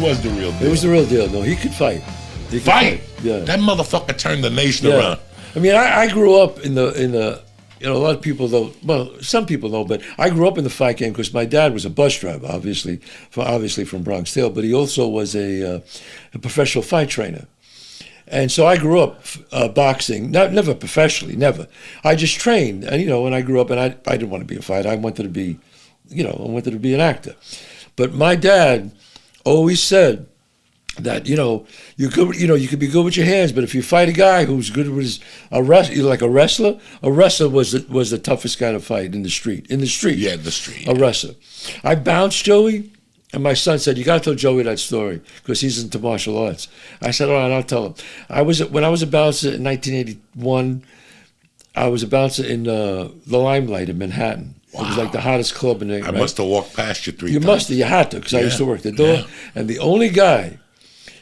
was the real deal. He was the real deal. No, he could fight. He could Fight? Yeah. That motherfucker turned the nation around. I mean, I grew up in the you know, a lot of people don't. Well, some people know, but I grew up in the fight game because my dad was a bus driver, obviously from Bronx Tale, but he also was a professional fight trainer. And so I grew up boxing, never professionally, never. I just trained, and you know, when I grew up, and I didn't want to be a fighter. I wanted to be, you know, I wanted to be an actor. But my dad always said that, you know, you could be good with your hands, but if you fight a guy who's good with a wrestler was the toughest guy to fight in the street. Yeah, in the street. A wrestler. I bounced Joey. And my son said, "You got to tell Joey that story because he's into martial arts." I said, "All right, I'll tell him." When I was a bouncer in 1981. I was a bouncer in the Limelight in Manhattan. Wow. It was like the hottest club in the. I must have walked past you 3 times. You must have. You had to because I used to work the door. Yeah. And the only guy,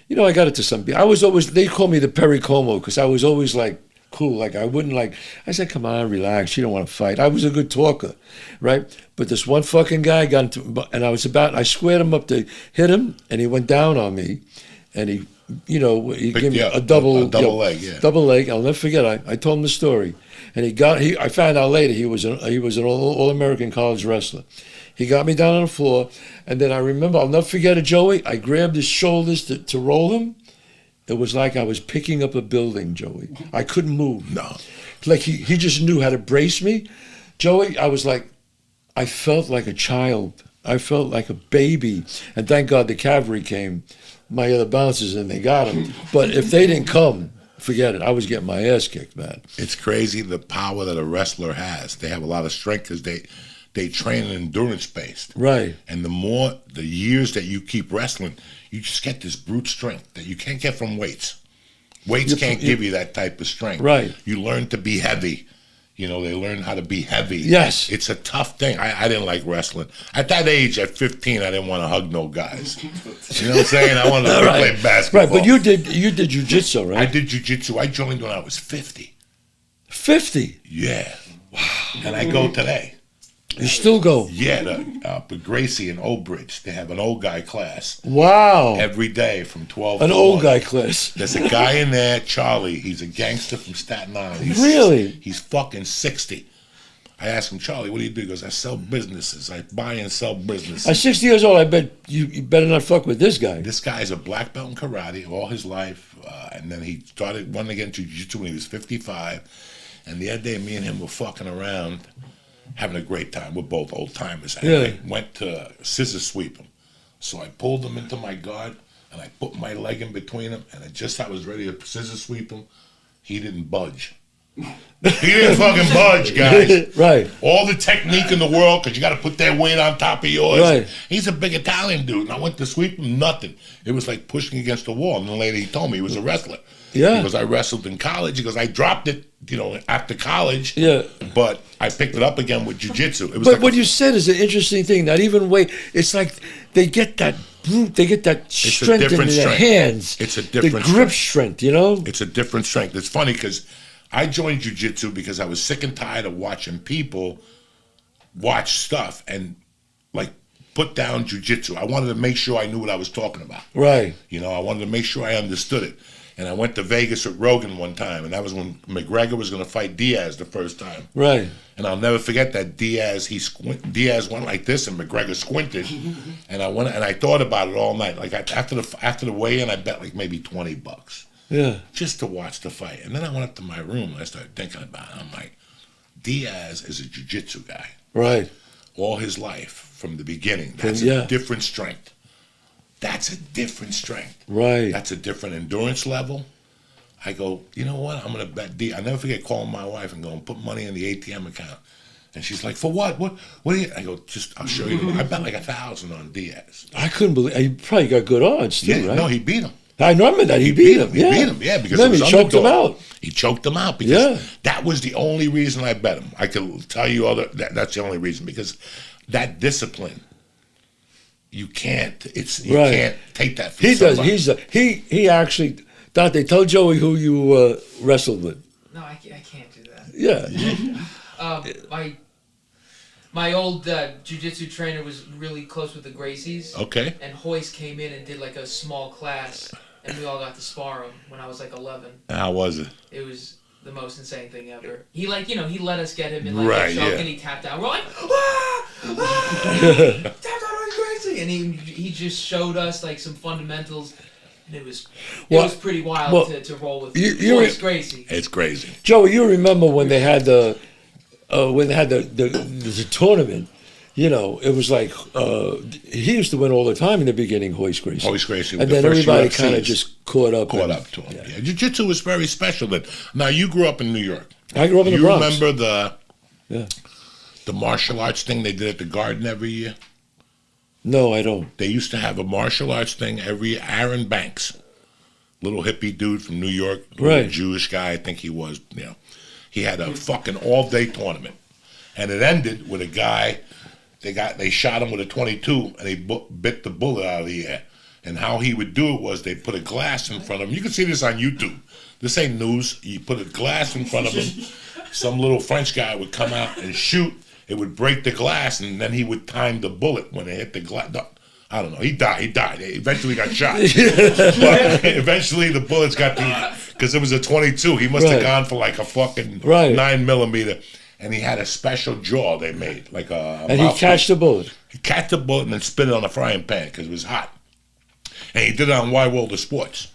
you know, I got it to some people. They called me the Perry Como because I was always like cool. Like I wouldn't like. I said, "Come on, relax. You don't want to fight." I was a good talker, right? But this one fucking guy got into, and I squared him up to hit him, and he went down on me, and he gave me a double leg, yeah. Double leg. I'll never forget. I told him the story, and I found out later he was an all-American college wrestler. He got me down on the floor, and then I remember, I'll never forget it, Joey. I grabbed his shoulders to roll him. It was like I was picking up a building, Joey. I couldn't move. No. Like he just knew how to brace me. Joey, I felt like a child. I felt like a baby. And thank God the cavalry came, my other bouncers, and they got him. But if they didn't come, forget it. I was getting my ass kicked, man. It's crazy the power that a wrestler has. They have a lot of strength because they train in endurance-based. Right. And the years that you keep wrestling, you just get this brute strength that you can't get from weights. Weights can't give you that type of strength. Right. You learn to be heavy. You know, they learn how to be heavy. Yes. It's a tough thing. I didn't like wrestling. At that age, at 15, I didn't want to hug no guys. You know what I'm saying? I wanted to play basketball. Right, but you did jiu-jitsu, right? I did jiu-jitsu. I joined when I was 50. 50? Yeah. Wow. And I go today. You still go? Yeah, the Gracie and Old Bridge, they have an old guy class. Wow. Every day from 12 to 1. An old guy class. There's a guy in there, Charlie. He's a gangster from Staten Island. Really? He's fucking 60. I asked him, "Charlie, what do you do?" He goes, "I sell businesses. I buy and sell businesses." At 60 years old, I bet you better not fuck with this guy. This guy's a black belt in karate all his life. And then he started wanting to get into jiu-jitsu when he was 55. And the other day, me and him were fucking around, having a great time. We're both old timers. And I went to scissor sweep him. So I pulled him into my guard and I put my leg in between him. And I was ready to scissor sweep him. He didn't budge. He didn't fucking budge, guys. Right. All the technique in the world, because you got to put their weight on top of yours. Right. He's a big Italian dude. And I went to sweep him, nothing. It was like pushing against the wall. And the lady told me he was a wrestler. Yeah. He goes, "I wrestled in college." He goes, "I dropped it, after college." Yeah. But I picked it up again with jiu-jitsu. It was but what you said is an interesting thing. Not even weight. It's like they get that strength in their hands. It's a different the grip strength, you know? It's a different strength. It's funny because I joined jiu-jitsu because I was sick and tired of watching people watch stuff and put down jiu-jitsu. I wanted to make sure I knew what I was talking about. Right. I wanted to make sure I understood it. And I went to Vegas with Rogan one time, and that was when McGregor was going to fight Diaz the first time. Right. And I'll never forget that Diaz went like this, and McGregor squinted. And I thought about it all night. Like after the weigh-in, I bet maybe $20. Yeah. Just to watch the fight. And then I went up to my room and I started thinking about it. I'm like, Diaz is a jiu-jitsu guy. Right. All his life from the beginning. That's a different strength. That's a different strength. Right. That's a different endurance level. I go, you know what? I'm going to bet Diaz. I never forget calling my wife and going, "Put money in the ATM account." And she's like, "For what? What do you?" I go, "I'll show you." I bet like 1,000 on Diaz. I couldn't believe. He probably got good odds too, right? No, he beat him. I remember that. He beat him. Yeah. He beat him, yeah, because he choked him out. He choked him out because that was the only reason I bet him. I could tell you that's the only reason, because that discipline, you can't can't take that from somebody. He actually, Dante, tell Joey who you wrestled with. No, I can't do that. Yeah. My old jiu-jitsu trainer was really close with the Gracies. Okay. And Hoist came in and did like a small class, and we all got to spar him when I was like 11. How was it? It was the most insane thing ever. He he let us get him in like Right, a choke, yeah. and he tapped out. We're like, tapped out on Gracie, and he just showed us like some fundamentals. And it was pretty wild to roll with Hoist Gracie. It's crazy. Joey, you remember when they had the tournament? You know, it was like he used to win all the time in the beginning, Hoist Gracie. Hoist Gracie. And then everybody kind of just caught up to him. Yeah. Jiu-jitsu was very special then. Now, you grew up in New York. I grew up in the Bronx. You remember the martial arts thing they did at the Garden every year? No, I don't. They used to have a martial arts thing every year. Aaron Banks, little hippie dude from New York, right? Jewish guy, I think he was. You know, he had a fucking all-day tournament, and it ended with a guy. They shot him with a .22, and he bit the bullet out of the air. And how he would do it was they put a glass in front of him. You can see this on YouTube. This ain't news. You put a glass in front of him. Some little French guy would come out and shoot. It would break the glass, and then he would time the bullet when it hit the glass. No, I don't know. He died. He eventually got shot. But eventually the bullets got because it was a .22. He must have gone for like a fucking 9mm. And he had a special jaw they made, like a and he catched the bullet. He catched the bullet and then spit it on a frying pan because it was hot. And he did it on Wide World of Sports.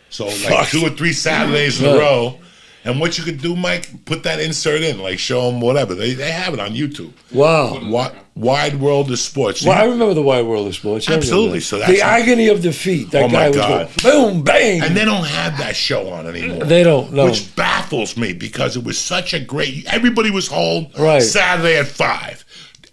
So like 2 or 3 Saturdays in a row. And what you could do, Mike, put that insert in, like show them whatever. They have it on YouTube. Wow. Wide World of Sports. So well, I remember the Wide World of Sports. Absolutely. So that's the agony of defeat. That guy was going, boom, bang. And they don't have that show on anymore. They don't, no. Which baffles me because it was such a great, everybody was home Saturday at 5.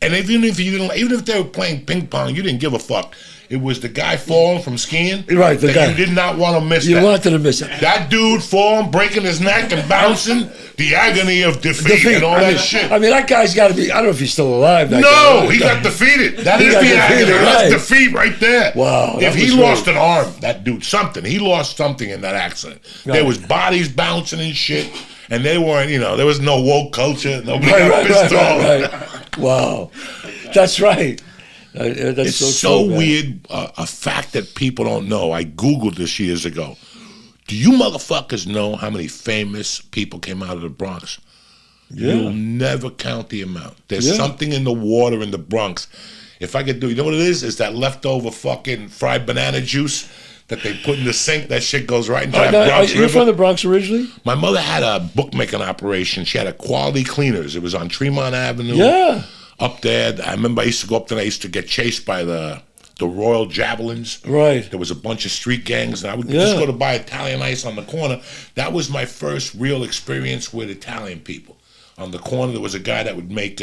And even if they were playing ping pong, you didn't give a fuck. It was the guy falling from skiing. Right, the guy. You did not want to miss that. You wanted to miss it. That dude falling, breaking his neck and bouncing, the agony of defeat and all that shit. I mean, that guy's got to be, I don't know if he's still alive. No, he got defeated. That is the agony. That's defeat right there. Wow. If he lost an arm, that dude, something. He lost something in that accident. Right. There was bodies bouncing and shit. And they weren't, there was no woke culture. Nobody got pissed off. Wow. That's right. That's it's so weird, a fact that people don't know. I Googled this years ago. Do you motherfuckers know how many famous people came out of the Bronx? Yeah. You'll never count the amount. There's something in the water in the Bronx. If I could do, you know what it is? It's that leftover fucking fried banana juice that they put in the sink. That shit goes right into that Bronx River. You're from the Bronx originally? My mother had a bookmaking operation. She had a Quality Cleaners. It was on Tremont Avenue. Yeah. Up there, I remember I used to go up there. I used to get chased by the Royal Javelins. Right. There was a bunch of street gangs, and I would just go to buy Italian ice on the corner. That was my first real experience with Italian people. On the corner, there was a guy that would make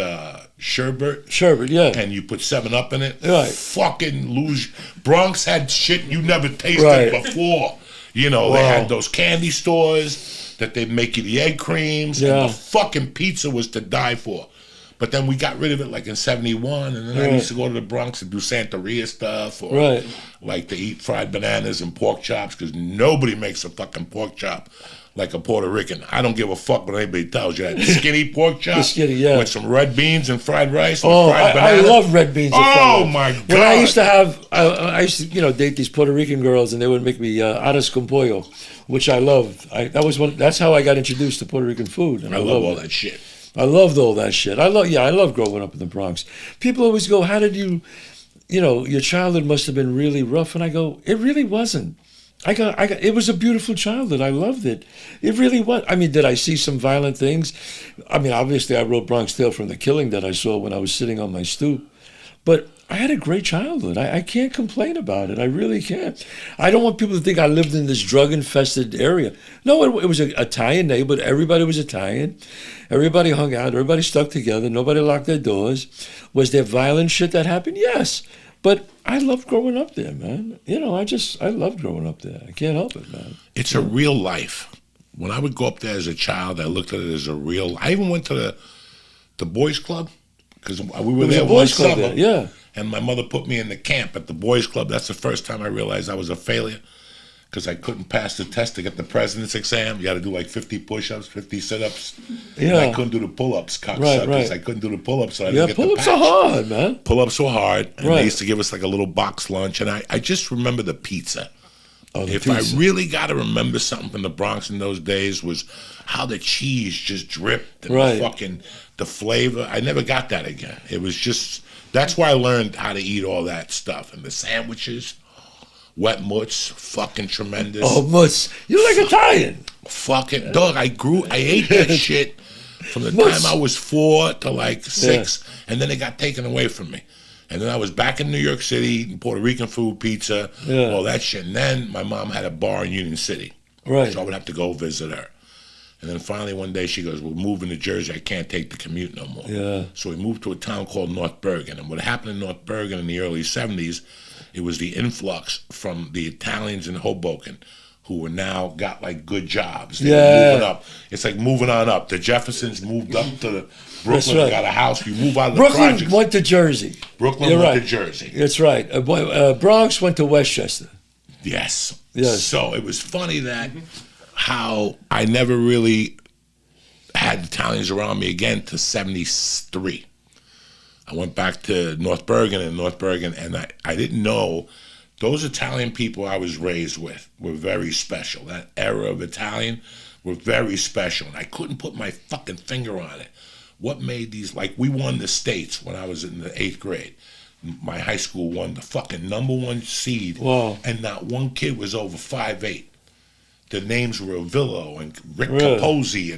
sherbet. Sherbet, yeah. And you put 7-Up in it. Right. Fucking lose. Bronx had shit you never tasted before. They had those candy stores that they'd make you the egg creams. Yeah. And the fucking pizza was to die for. But then we got rid of it like in 71, and then I used to go to the Bronx and do Santeria stuff, or like to eat fried bananas and pork chops, because nobody makes a fucking pork chop like a Puerto Rican. I don't give a fuck what anybody tells you. That skinny pork chop with some red beans and fried rice and fried bananas. I love red beans and fried rice. Oh, my God. When I used to have, I used to, date these Puerto Rican girls, and they would make me arroz con pollo, which I loved. That's how I got introduced to Puerto Rican food. And I love all that shit. I loved all that shit. I love growing up in the Bronx. People always go, how did you, your childhood must have been really rough. And I go, it really wasn't. It was a beautiful childhood. I loved it. It really was. I mean, did I see some violent things? I mean, obviously I wrote Bronx Tale from the killing that I saw when I was sitting on my stoop. But I had a great childhood. I can't complain about it. I really can't. I don't want people to think I lived in this drug-infested area. No, it was an Italian neighborhood. Everybody was Italian. Everybody hung out. Everybody stuck together. Nobody locked their doors. Was there violent shit that happened? Yes. But I loved growing up there, man. I loved growing up there. I can't help it, man. It's a real life. When I would go up there as a child, I looked at it as a real. I even went to the boys' club because we were there one summer. And my mother put me in the camp at the boys' club. That's the first time I realized I was a failure. because I couldn't pass the test to get the president's exam. You had to do like 50 push-ups, 50 sit-ups. Yeah. And I couldn't do the pull-ups, cocksuckers. Right. I couldn't do the pull-ups, so I didn't get pull-ups the patch. are hard, man. Pull-ups were hard, and Right. they used to give us like a little box lunch, and I just remember the pizza. Oh, the If pizza. I really got to remember something from the Bronx in those days was how the cheese just dripped and Right. the flavor. I never got that again. It was just, that's where I learned how to eat all that stuff. And the sandwiches, wet mutts, fucking tremendous. Oh, mutts. You like Italian. Fucking, dog, I ate that shit from the Mutts. time I was 4 to like 6, and then it got taken away from me. And then I was back in New York City, eating Puerto Rican food, pizza, all that shit. And then my mom had a bar in Union City. Right. So I would have to go visit her. And then finally one day she goes, we're moving to Jersey. I can't take the commute no more. Yeah. So we moved to a town called North Bergen. And what happened in North Bergen in the early 70s, it was the influx from the Italians in Hoboken who were now got like good jobs. They were moving up. It's like moving on up. The Jeffersons moved up to the Brooklyn, right. got a house. You move out of the Brooklyn projects. went to Jersey. Brooklyn You're went right. to Jersey. That's right. Bronx went to Westchester. Yes. Yes. So it was funny that how I never really had Italians around me again to 73. I went back to North Bergen, and I didn't know those Italian people I was raised with were very special. That era of Italian were very special, and I couldn't put my fucking finger on it. What made these, like, we won the states when I was in the 8th grade. My high school won the fucking #1 seed, Wow. and not one kid was over 5'8". The names were Avillo and Rick Really? Capozzi,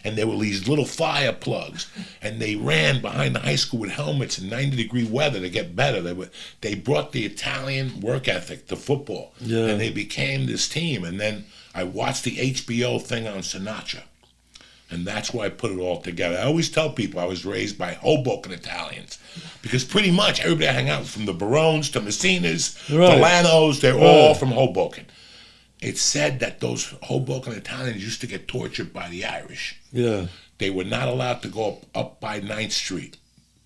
and there were these little fire plugs, and they ran behind the high school with helmets in 90-degree weather to get better. They brought the Italian work ethic to football, and they became this team. And then I watched the HBO thing on Sinatra, and that's why I put it all together. I always tell people I was raised by Hoboken Italians, because pretty much everybody I hang out with, from the Barones to Messinas, Right. Delanos, they're all from Hoboken. It's said that those Hoboken Italians used to get tortured by the Irish. Yeah. They were not allowed to go up by 9th Street.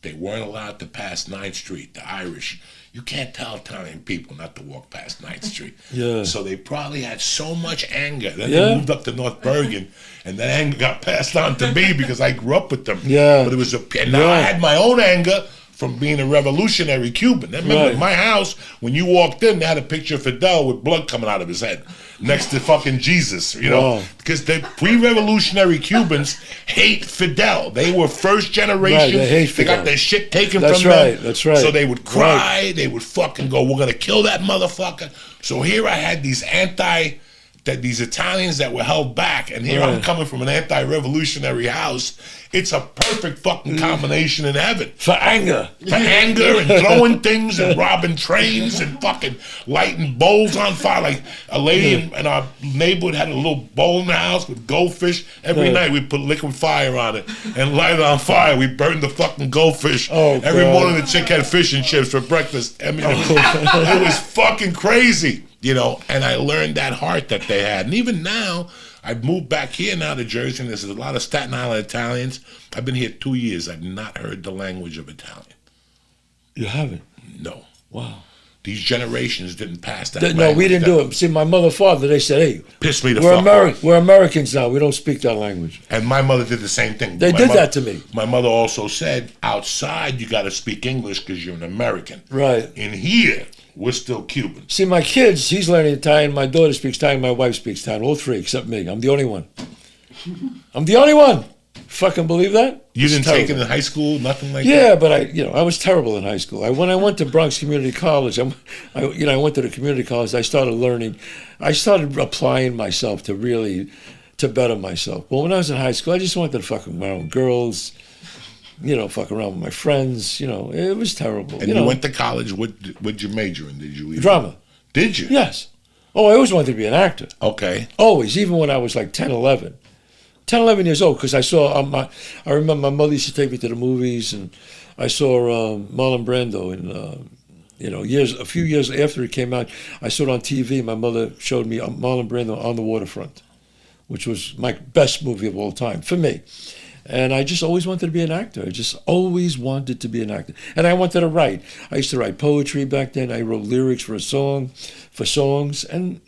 They weren't allowed to pass 9th Street, the Irish. You can't tell Italian people not to walk past 9th Street. Yeah. So they probably had so much anger. Then Yeah. they moved up to North Bergen, and that anger got passed on to me because I grew up with them. Yeah. But it was and now I had my own anger from being a revolutionary Cuban. I remember Right. in my house, when you walked in, they had a picture of Fidel with blood coming out of his head next to fucking Jesus, you know? Wow. Because the pre-revolutionary Cubans hate Fidel. They were first generation. Right, they hate They got Fidel. their shit taken That's from right, them. that's right. So they would cry. They would fucking go, we're going to kill that motherfucker. So here I had these these Italians that were held back, and here I'm coming from an anti-revolutionary house. It's a perfect fucking combination in heaven. For anger. For anger and throwing things and robbing trains and fucking lighting bowls on fire. Like a lady in our neighborhood had a little bowl in the house with goldfish. Every night we put liquid fire on it and light it on fire. We burned the fucking goldfish. Oh, Every God. morning the chick had fish and chips for breakfast. I mean, it was fucking crazy, you know, and I learned that heart that they had. And even now, I've moved back here now to Jersey, and there's a lot of Staten Island Italians. I've been here 2 years. I've not heard the language of Italian. You haven't? No. Wow. These generations didn't pass that. No, we didn't do down. it. See, my mother, father, they said, hey, Pissed me the we're fuck off. We're Americans now. We don't speak that language. And my mother did the same thing. They My did mother- that to me. My mother also said, outside you got to speak English because you're an American. Right. In here, we're still Cuban. See, my kids, he's learning Italian. My daughter speaks Italian. My wife speaks Italian. All three except me. I'm the only one. I'm the only one. Fucking believe that? You It's didn't take it terrible. in high school, nothing like Yeah, that? but I was terrible in high school. When I went to Bronx Community College, I went to the community college. I started learning. I started applying myself to better myself. Well, when I was in high school, I just wanted to fuck around with girls, fuck around with my friends. It was terrible. And you went to college. What'd you major in? Did you? Drama. Did you? Yes. Oh, I always wanted to be an actor. Okay. Always, even when I was like 10, 11. 10, 11 years old, because I saw, I remember my mother used to take me to the movies, and I saw Marlon Brando, and, a few years after it came out, I saw it on TV. My mother showed me Marlon Brando on the Waterfront, which was my best movie of all time, for me. And I just always wanted to be an actor. I just always wanted to be an actor. And I wanted to write. I used to write poetry back then. I wrote lyrics for songs. And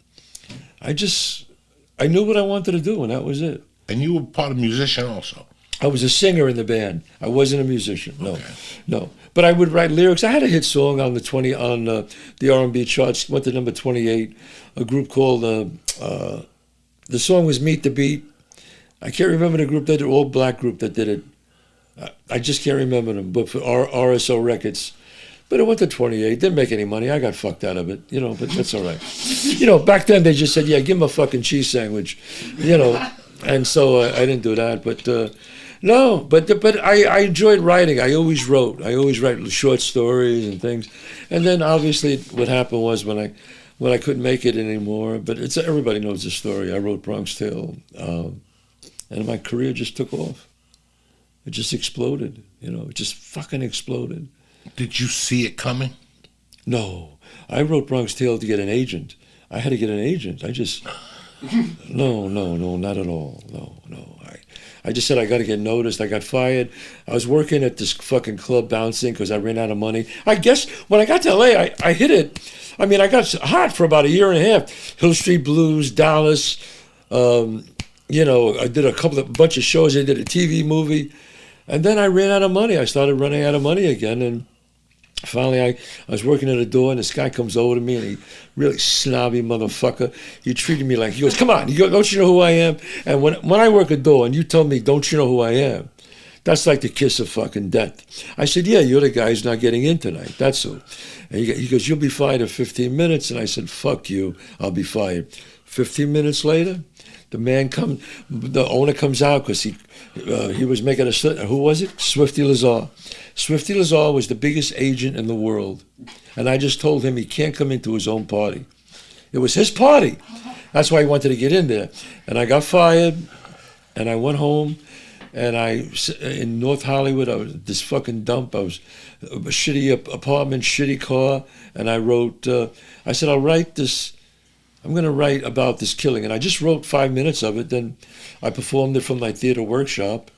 I knew what I wanted to do, and that was it. And you were part of musician also. I was a singer in the band. I wasn't a musician. No, Okay. no. But I would write lyrics. I had a hit song on the R&B charts. Went to number 28. A group called the song was Meet the Beat. I can't remember the group. They did, all black group that did it. I just can't remember them. But for RSO Records. But it went to 28. Didn't make any money. I got fucked out of it, but that's all right. Back then they just said, yeah, give him a fucking cheese sandwich, And so I didn't do that. But no, but I enjoyed writing. I always wrote. I always write short stories and things. And then obviously what happened was when I couldn't make it anymore, but everybody knows the story. I wrote Bronx Tale, and my career just took off. It just exploded, It just fucking exploded. Did you see it coming? No. I wrote Bronx Tale to get an agent. I had to get an agent. No, not at all. No. I just said I got to get noticed. I got fired. I was working at this fucking club bouncing because I ran out of money. I guess when I got to LA, I hit it. I mean, I got hot for about a year and a half. Hill Street Blues, Dallas. I did a bunch of shows. I did a TV movie. And then I ran out of money. I started running out of money again. And finally, I was working at a door, and this guy comes over to me, and he really snobby motherfucker. He treated me like, he goes, come on, don't you know who I am? And when I work a door, and you tell me, don't you know who I am? That's like the kiss of fucking death. I said, yeah, you're the guy who's not getting in tonight. That's who. And he goes, you'll be fired in 15 minutes. And I said, fuck you, I'll be fired. 15 minutes later, the owner comes out because he was making who was it? Swifty Lazar. Swifty Lazar was the biggest agent in the world. And I just told him he can't come into his own party. It was his party. That's why he wanted to get in there. And I got fired, and I went home, and in North Hollywood, I was this fucking dump. I was a shitty apartment, shitty car, and I wrote, I said, I'm going to write about this killing. And I just wrote 5 minutes of it. Then I performed it from my theater workshop.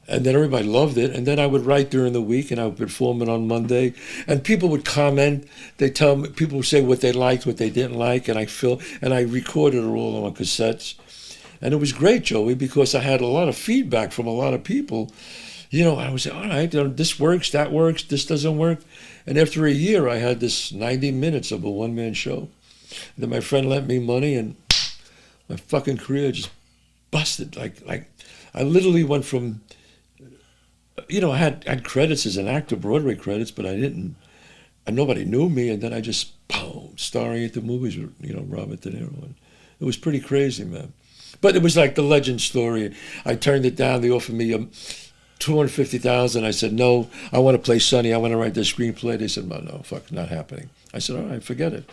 And then everybody loved it. And then I would write during the week, and I would perform it on Monday. And people would comment. People would say what they liked, what they didn't like. And I recorded it all on cassettes. And it was great, Joey, because I had a lot of feedback from a lot of people. I was all right, this works, that works, this doesn't work. And after a year, I had this 90 minutes of a one-man show. Then my friend lent me money, and my fucking career just busted. Like I literally went from, I had credits as an actor, Broadway credits, but and nobody knew me. And then I just, boom, starring at the movies with, Robert De Niro. And it was pretty crazy, man. But it was like the legend story. I turned it down. They offered me $250,000. I said, no, I want to play Sonny. I want to write the screenplay. They said, no, fuck, not happening. I said, all right, forget it.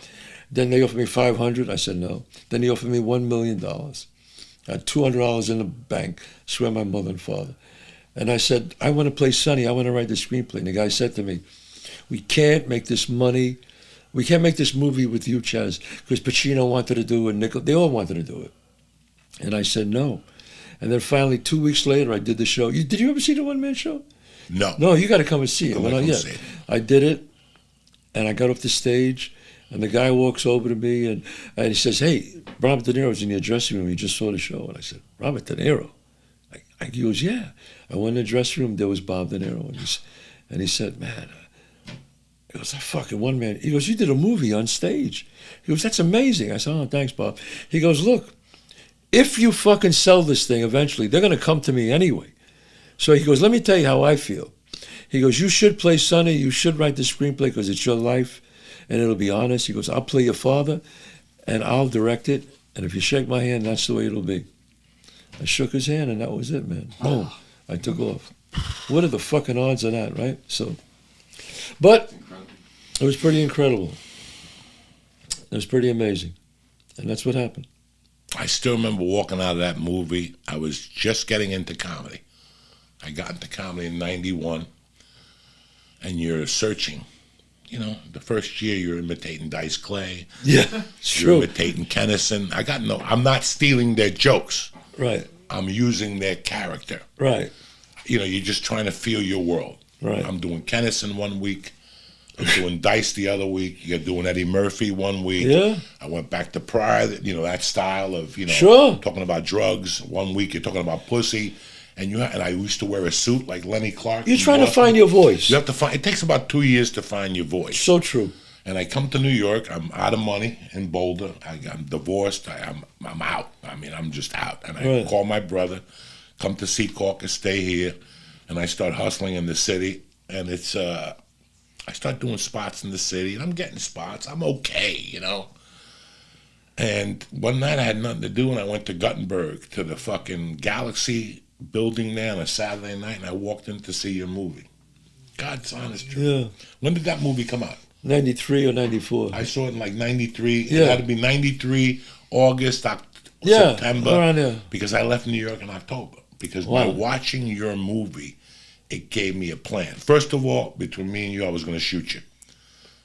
Then they offered me $500. I said no. Then they offered me $1 million. I had $200 in the bank. Swear my mother and father. And I said, I want to play Sonny. I want to write the screenplay. And the guy said to me, we can't make this money. We can't make this movie with you, Chazz, because Pacino wanted to do it, they all wanted to do it. And I said no. And then finally, 2 weeks later, I did the show. Did you ever see the one-man show? No. No, you got to come and see it. See it. I did it, and I got off the stage, and the guy walks over to me, and he says, hey, Robert De Niro's in your dressing room. You just saw the show. And I said, Robert De Niro? He goes, yeah. I went in the dressing room. There was Bob De Niro. And he said, man, it was a fucking one-man. He goes, you did a movie on stage. He goes, that's amazing. I said, oh, thanks, Bob. He goes, look, if you fucking sell this thing eventually, they're going to come to me anyway. So he goes, let me tell you how I feel. He goes, you should play Sonny. You should write the screenplay because it's your life, and it'll be honest. He goes, I'll play your father, and I'll direct it. And if you shake my hand, that's the way it'll be. I shook his hand, and that was it, man. Boom. I took off. What are the fucking odds of that, right? So, but it was pretty incredible. It was pretty amazing. And that's what happened. I still remember walking out of that movie. I was just getting into comedy. I got into comedy in 91. And you're searching. The first year you're imitating Dice Clay. Yeah, it's You're true. imitating Kennison. I'm not stealing their jokes. Right. I'm using their character. Right. You're just trying to feel your world. Right. I'm doing Kennison one week. I'm doing Dice the other week. You're doing Eddie Murphy one week. Yeah. I went back to Pryor, that style of, Sure. talking about drugs. One week you're talking about pussy. And I used to wear a suit like Lenny Clark. You're trying to find your voice. You have to find. It takes about 2 years to find your voice. So true. And I come to New York. I'm out of money in Boulder. I'm divorced. I'm out. I mean, I'm just out. And I call my brother, come to Sea Caucus, stay here, and I start hustling in the city. And it's I start doing spots in the city, and I'm getting spots. I'm okay, And one night I had nothing to do, and I went to Guttenberg to the fucking Galaxy building there on a Saturday night, and I walked in to see your movie. God's honest truth. Yeah. When did that movie come out? 93 or 94. I saw it in like 93. Yeah. It had to be 93, August, Yeah, September. around there. Because I left New York in October. Because by watching your movie, it gave me a plan. First of all, between me and you, I was going to shoot you.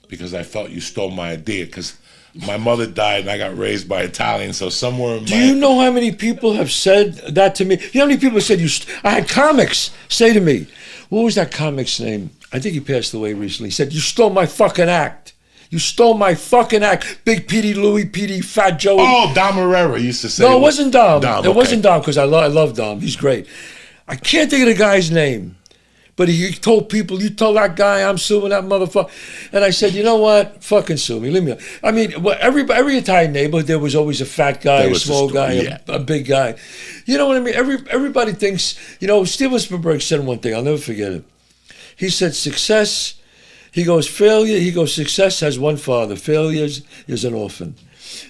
Because I felt you stole my idea. Because my mother died and I got raised by Italians, so somewhere in Do you know how many people have said that to me? You know how many people said I had comics say to me, what was that comic's name? I think he passed away recently. He said, you stole my fucking act. You stole my fucking act. Big Petey, Louie, Petey, Fat Joey. Oh, Dom Herrera used to say. No, it wasn't Dom. It wasn't Dom because I love Dom. He's great. I can't think of the guy's name. But he told people, you tell that guy I'm suing that motherfucker. And I said, you know what? Fucking sue me. Leave me alone. I mean, every Italian neighborhood, there was always a fat guy, a small guy, a big guy. You know what I mean? Everybody thinks, Steven Spielberg said one thing. I'll never forget it. He said, success, he goes, failure, he goes, success has one father. Failure is an orphan.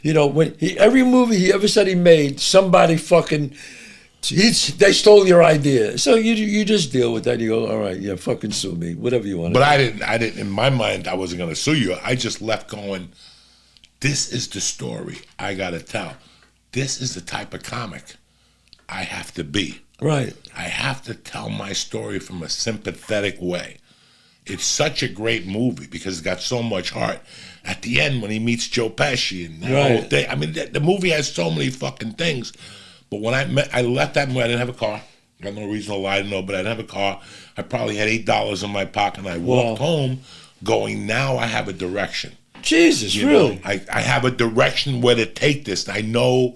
When every movie he ever said he made, somebody fucking... they stole your idea, so you just deal with that. You go, all right, yeah, fucking sue me, whatever you want. But I didn't. In my mind, I wasn't going to sue you. I just left going. This is the story I got to tell. This is the type of comic I have to be. Right. I have to tell my story from a sympathetic way. It's such a great movie because it's got so much heart. At the end, when he meets Joe Pesci and that whole thing, I mean, the movie has so many fucking things. But when I left that movie, I didn't have a car. I got no reason to lie to know, but I didn't have a car. I probably had $8 in my pocket, and I walked home going, now I have a direction. Jesus, really? I have a direction where to take this. I know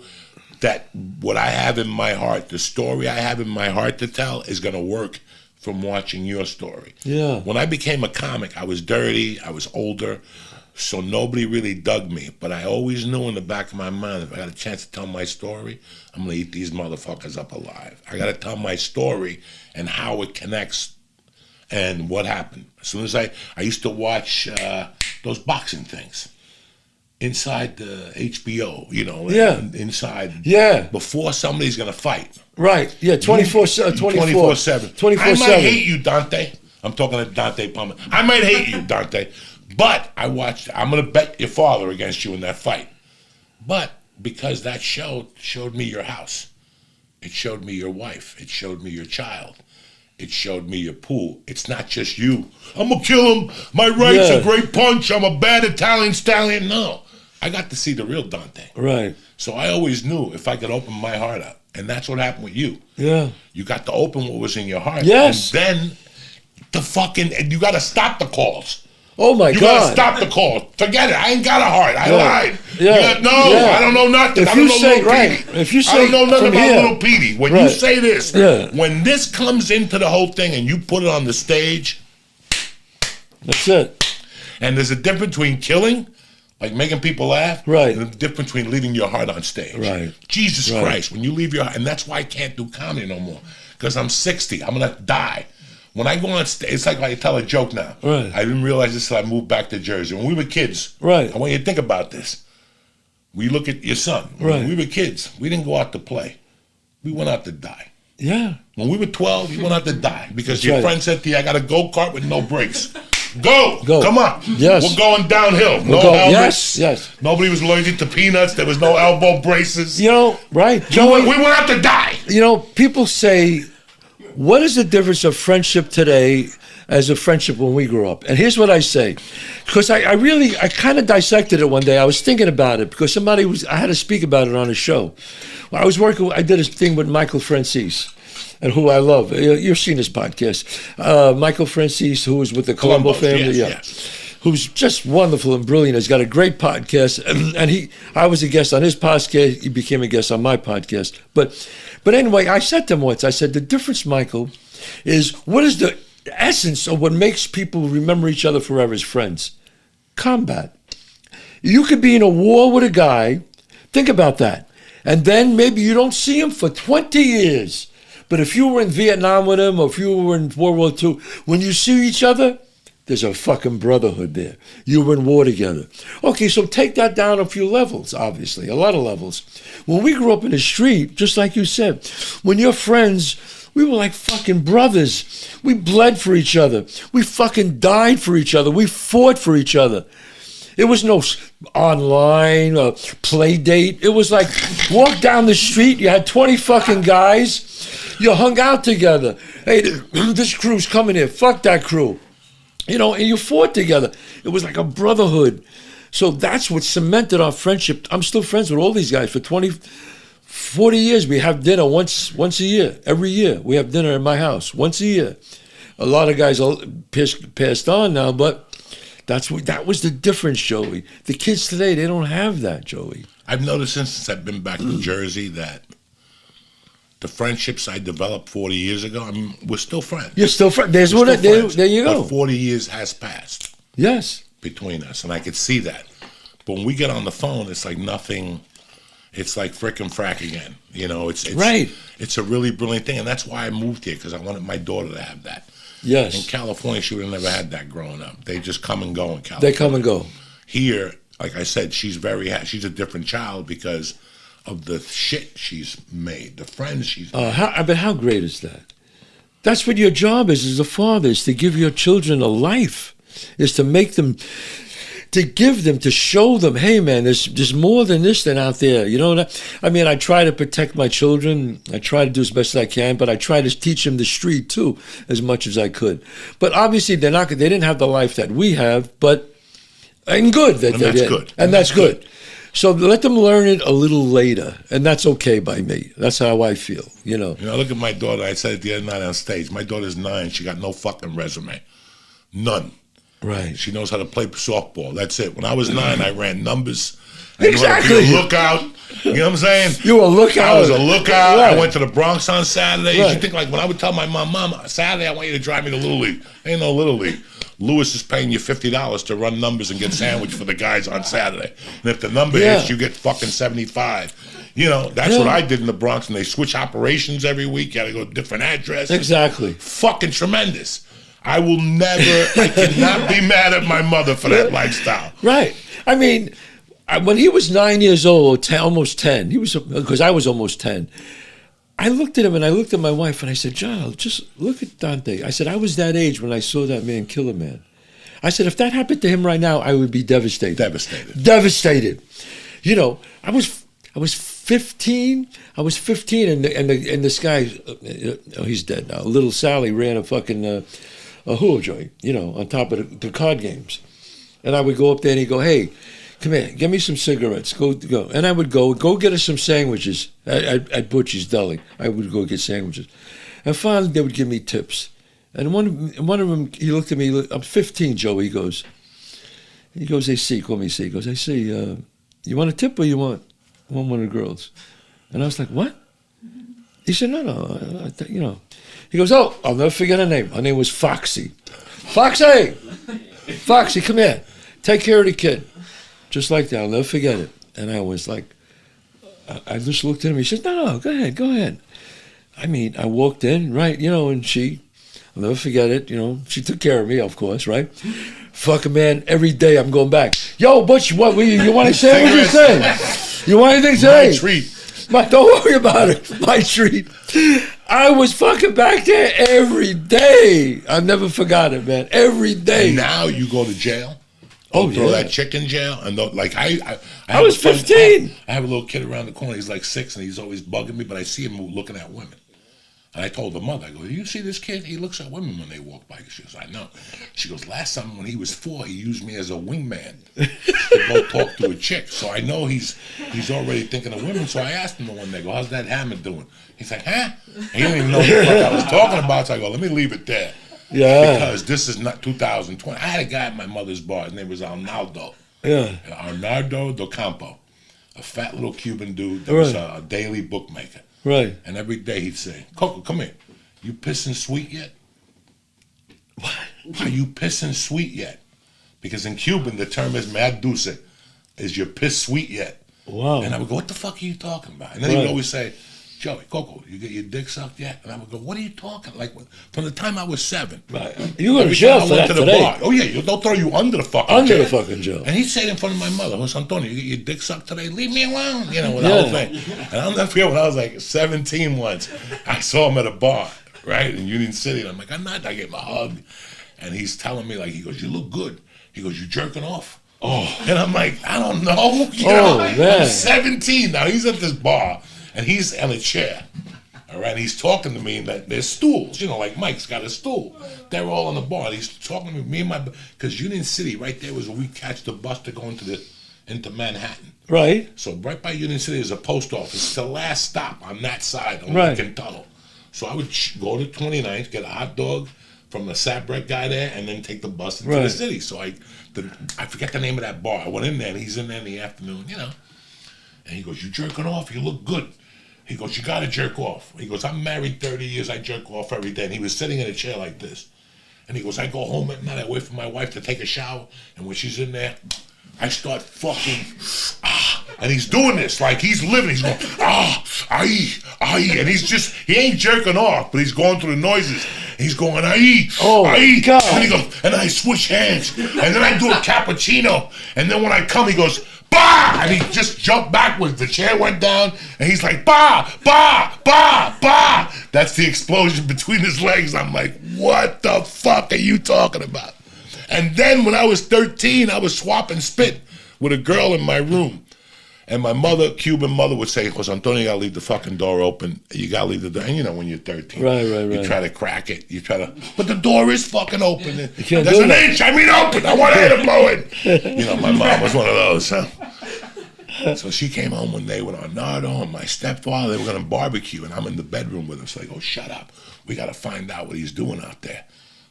that what I have in my heart, the story I have in my heart to tell is going to work from watching your story. Yeah. When I became a comic, I was dirty, I was older, so nobody really dug me. But I always knew in the back of my mind, if I got a chance to tell my story, I'm going to eat these motherfuckers up alive. I got to tell my story and how it connects and what happened. As soon as I used to watch those boxing things inside the HBO, inside. Yeah. Before somebody's going to fight. Right. Yeah, 24/7. 24/7. I might hate you, Dante. I'm talking to Dante Palminteri. I might hate you, Dante. But I'm going to bet your father against you in that fight. But because that show showed me your house. It showed me your wife. It showed me your child. It showed me your pool. It's not just you. I'm going to kill him. My right's a great punch. I'm a bad Italian stallion. No. I got to see the real Dante. Right. So I always knew if I could open my heart up. And that's what happened with you. Yeah. You got to open what was in your heart. Yes. And then you got to stop the calls. Oh my God! You gotta stop the call. Forget it. I ain't got a heart. I lied. Yeah. I don't know nothing. If you say I don't know nothing about here, little Petey. When you say this, when this comes into the whole thing and you put it on the stage, that's it. And there's a difference between killing, like making people laugh, right, and the difference between leaving your heart on stage. Right. Jesus Christ, when you leave your heart, and that's why I can't do comedy no more, because I'm 60. I'm gonna die. When I go on stage, it's like I tell a joke now. Right. I didn't realize this until I moved back to Jersey. When we were kids, right. I want you to think about this. We look at your son. Right. When we were kids, we didn't go out to play. We went out to die. Yeah. When we were 12, you went out to die because your friend said to you, I got a go-kart with no brakes. Go. Come on. Yes. We're going downhill. No helmets. Yes. Nobody was allergic to peanuts. There was no elbow braces. Right. Joey, we went out to die. People say, what is the difference of friendship today as a friendship when we grew up? And here's what I say, because I kind of dissected it one day. I was thinking about it because I had to speak about it on a show. Well, I did a thing with Michael Francis, and who I love. You've seen his podcast. Michael Francis, who was with the Colombo family. Yes. who's just wonderful and brilliant. He's got a great podcast, and I was a guest on his podcast. He became a guest on my podcast. But anyway, I said to him once, I said, the difference, Michael, is what is the essence of what makes people remember each other forever as friends? Combat. You could be in a war with a guy, think about that, and then maybe you don't see him for 20 years. But if you were in Vietnam with him, or if you were in World War II, when you see each other, there's a fucking brotherhood there. You were in war together. Okay, so take that down a few levels, obviously, a lot of levels. When we grew up in the street, just like you said, when you're friends, we were like fucking brothers. We bled for each other. We fucking died for each other. We fought for each other. It was no online play date. It was like walk down the street, you had 20 fucking guys, you hung out together. Hey, this crew's coming here. Fuck that crew. You know, and you fought together. It was like a brotherhood. So that's what cemented our friendship. I'm still friends with all these guys for 20, 40 years. We have dinner once a year. Every year we have dinner in my house once a year. A lot of guys are passed on now, but that was the difference, Joey. The kids today, they don't have that, Joey. I've noticed since I've been back to Jersey that the friendships I developed 40 years ago, I mean, we're still friends. You're still friends. There you go. But 40 years has passed. Yes. Between us, and I could see that. But when we get on the phone, it's like nothing. It's like frick and frack again. You know, it's right. It's a really brilliant thing, and that's why I moved here, because I wanted my daughter to have that. Yes. In California, she would have never had that growing up. They just come and go in California. They come and go. Here, like I said, she's a different child because of the shit she's made, the friends she's made. How great is that? That's what your job is as a father, is to give your children a life, is to make them, to give them, to show them, hey man, there's more than this than out there. You know what I mean? I try to protect my children. I try to do as best as I can, but I try to teach them the street too, as much as I could. But obviously they didn't have the life that we have, and good that they did. Good. And that's good. So let them learn it a little later, and that's okay by me. That's how I feel, you know. You know, look at my daughter. I said it the other night on stage. My daughter's 9. She got no fucking resume. None. Right. She knows how to play softball. That's it. When I was 9, I ran numbers. Exactly. I was a lookout. You know what I'm saying? You were a lookout. I was a lookout. Right. I went to the Bronx on Saturdays. Right. You think like when I would tell my mom, Saturday I want you to drive me to Little League. Ain't no Little League. Lewis is paying you $50 to run numbers and get sandwich for the guys on Saturday. And if the number hits, you get fucking 75. You know, that's what I did in the Bronx. And they switch operations every week. You got to go to different addresses. Exactly. Fucking tremendous. I cannot be mad at my mother for that lifestyle. Right. I mean, when he was 9 years old, almost 10, because I was almost 10, I looked at him and I looked at my wife and I said, John, just look at Dante. I said, I was that age when I saw that man kill a man. I said, if that happened to him right now, I would be devastated. Devastated. You know, I was 15. I was 15 and this guy, he's dead now. Little Sally ran a fucking a hula joint, you know, on top of the card games. And I would go up there and he'd go, hey, come here, get me some cigarettes. Go. And I would go get us some sandwiches at Butchie's Deli. I would go get sandwiches. And finally, they would give me tips. And one of them, he looked at me, I'm 15, Joe, he goes, hey, C, call me C. He goes, I see, you want a tip or you want one of the girls? And I was like, what? He said, no, you know. He goes, oh, I'll never forget her name. Her name was Foxy. Foxy, come here. Take care of the kid. Just like that, I'll never forget it. And I was like, I just looked at him. He said, no, go ahead. I mean, I walked in, right, you know, and I'll never forget it, you know. She took care of me, of course, right? Fucking man, every day I'm going back. Yo, Butch, you want to say what you say? You want anything today? My treat. Don't worry about it. My treat. I was fucking back there every day. I never forgot it, man. Every day. And now you go to jail. Throw that chick in jail, and like I was 15. I have a little kid around the corner. He's like 6, and he's always bugging me. But I see him looking at women, and I told the mother, I go, "Do you see this kid? He looks at women when they walk by." She goes, "I know." She goes, "Last time when he was 4, he used me as a wingman to go talk to a chick. So I know he's already thinking of women." So I asked him the one day, I go, "How's that hammer doing?" He's like, "Huh?" And he didn't even know what the fuck I was talking about. So I go, "Let me leave it there." Yeah. Because this is not 2020. I had a guy at my mother's bar. His name was Arnaldo. Yeah. Arnaldo do Campo. A fat little Cuban dude that was a daily bookmaker. Right. And every day he'd say, Coco, come here. You pissing sweet yet? What? Are you pissing sweet yet? Because in Cuban, the term is mad dulce. Is you piss sweet yet? Wow. And I would go, what the fuck are you talking about? And then he would always say, Joey, Coco, you get your dick sucked yet? And I would go, what are you talking? Like, from the time I was 7. Right. You go to jail for that today. Bar, oh, yeah, they'll throw you under the fucking Under jail. the fucking jail. And he'd say it in front of my mother, Jose Antonio, you get your dick sucked today? Leave me alone. You know, with the whole thing. And I'll never forget when I was like 17 once, I saw him at a bar, right, in Union City. And I'm like, I'm not. I gave him a hug. And he's telling me, like, he goes, you look good. He goes, you jerking off? Oh. And I'm like, I don't know. You know? Man. I'm 17 now. He's at this bar, and he's on a chair. All right, he's talking to me, and there's stools, you know, like Mike's got a stool. They're all on the bar. And he's talking to me and my, because Union City right there was where we catch the bus to go into Manhattan. Right. So right by Union City is a post office. It's the last stop on that side of Right. Lincoln Tunnel. So I would go to 29th, get a hot dog from the Sat bread guy there, and then take the bus into the city. So I forget the name of that bar. I went in there, and he's in there in the afternoon, you know. And he goes, you jerking off? You look good. He goes, you gotta jerk off. He goes, I'm married 30 years, I jerk off every day. And he was sitting in a chair like this. And he goes, I go home at night, I wait for my wife to take a shower, and when she's in there, I start fucking, and he's doing this, like he's living, he's going, and he's just, he ain't jerking off, but he's going through the noises. He's going, God. And he goes, and I switch hands, and then I do a cappuccino, and then when I come, he goes, bah! And he just jumped backwards. The chair went down, and he's like, bah, bah, bah, bah. That's the explosion between his legs. I'm like, what the fuck are you talking about? And then when I was 13, I was swapping spit with a girl in my room. And my mother, Cuban mother, would say, Jose Antonio, you gotta leave the fucking door open. You gotta leave the door. And you know, when you're 13, you try to crack it. You try to, but the door is fucking open. There's an inch, I mean open. I want air to blow in. You know, my mom was one of those. So she came home one day with Arnaldo and my stepfather. They were gonna barbecue, and I'm in the bedroom with him. So I go, shut up. We gotta find out what he's doing out there.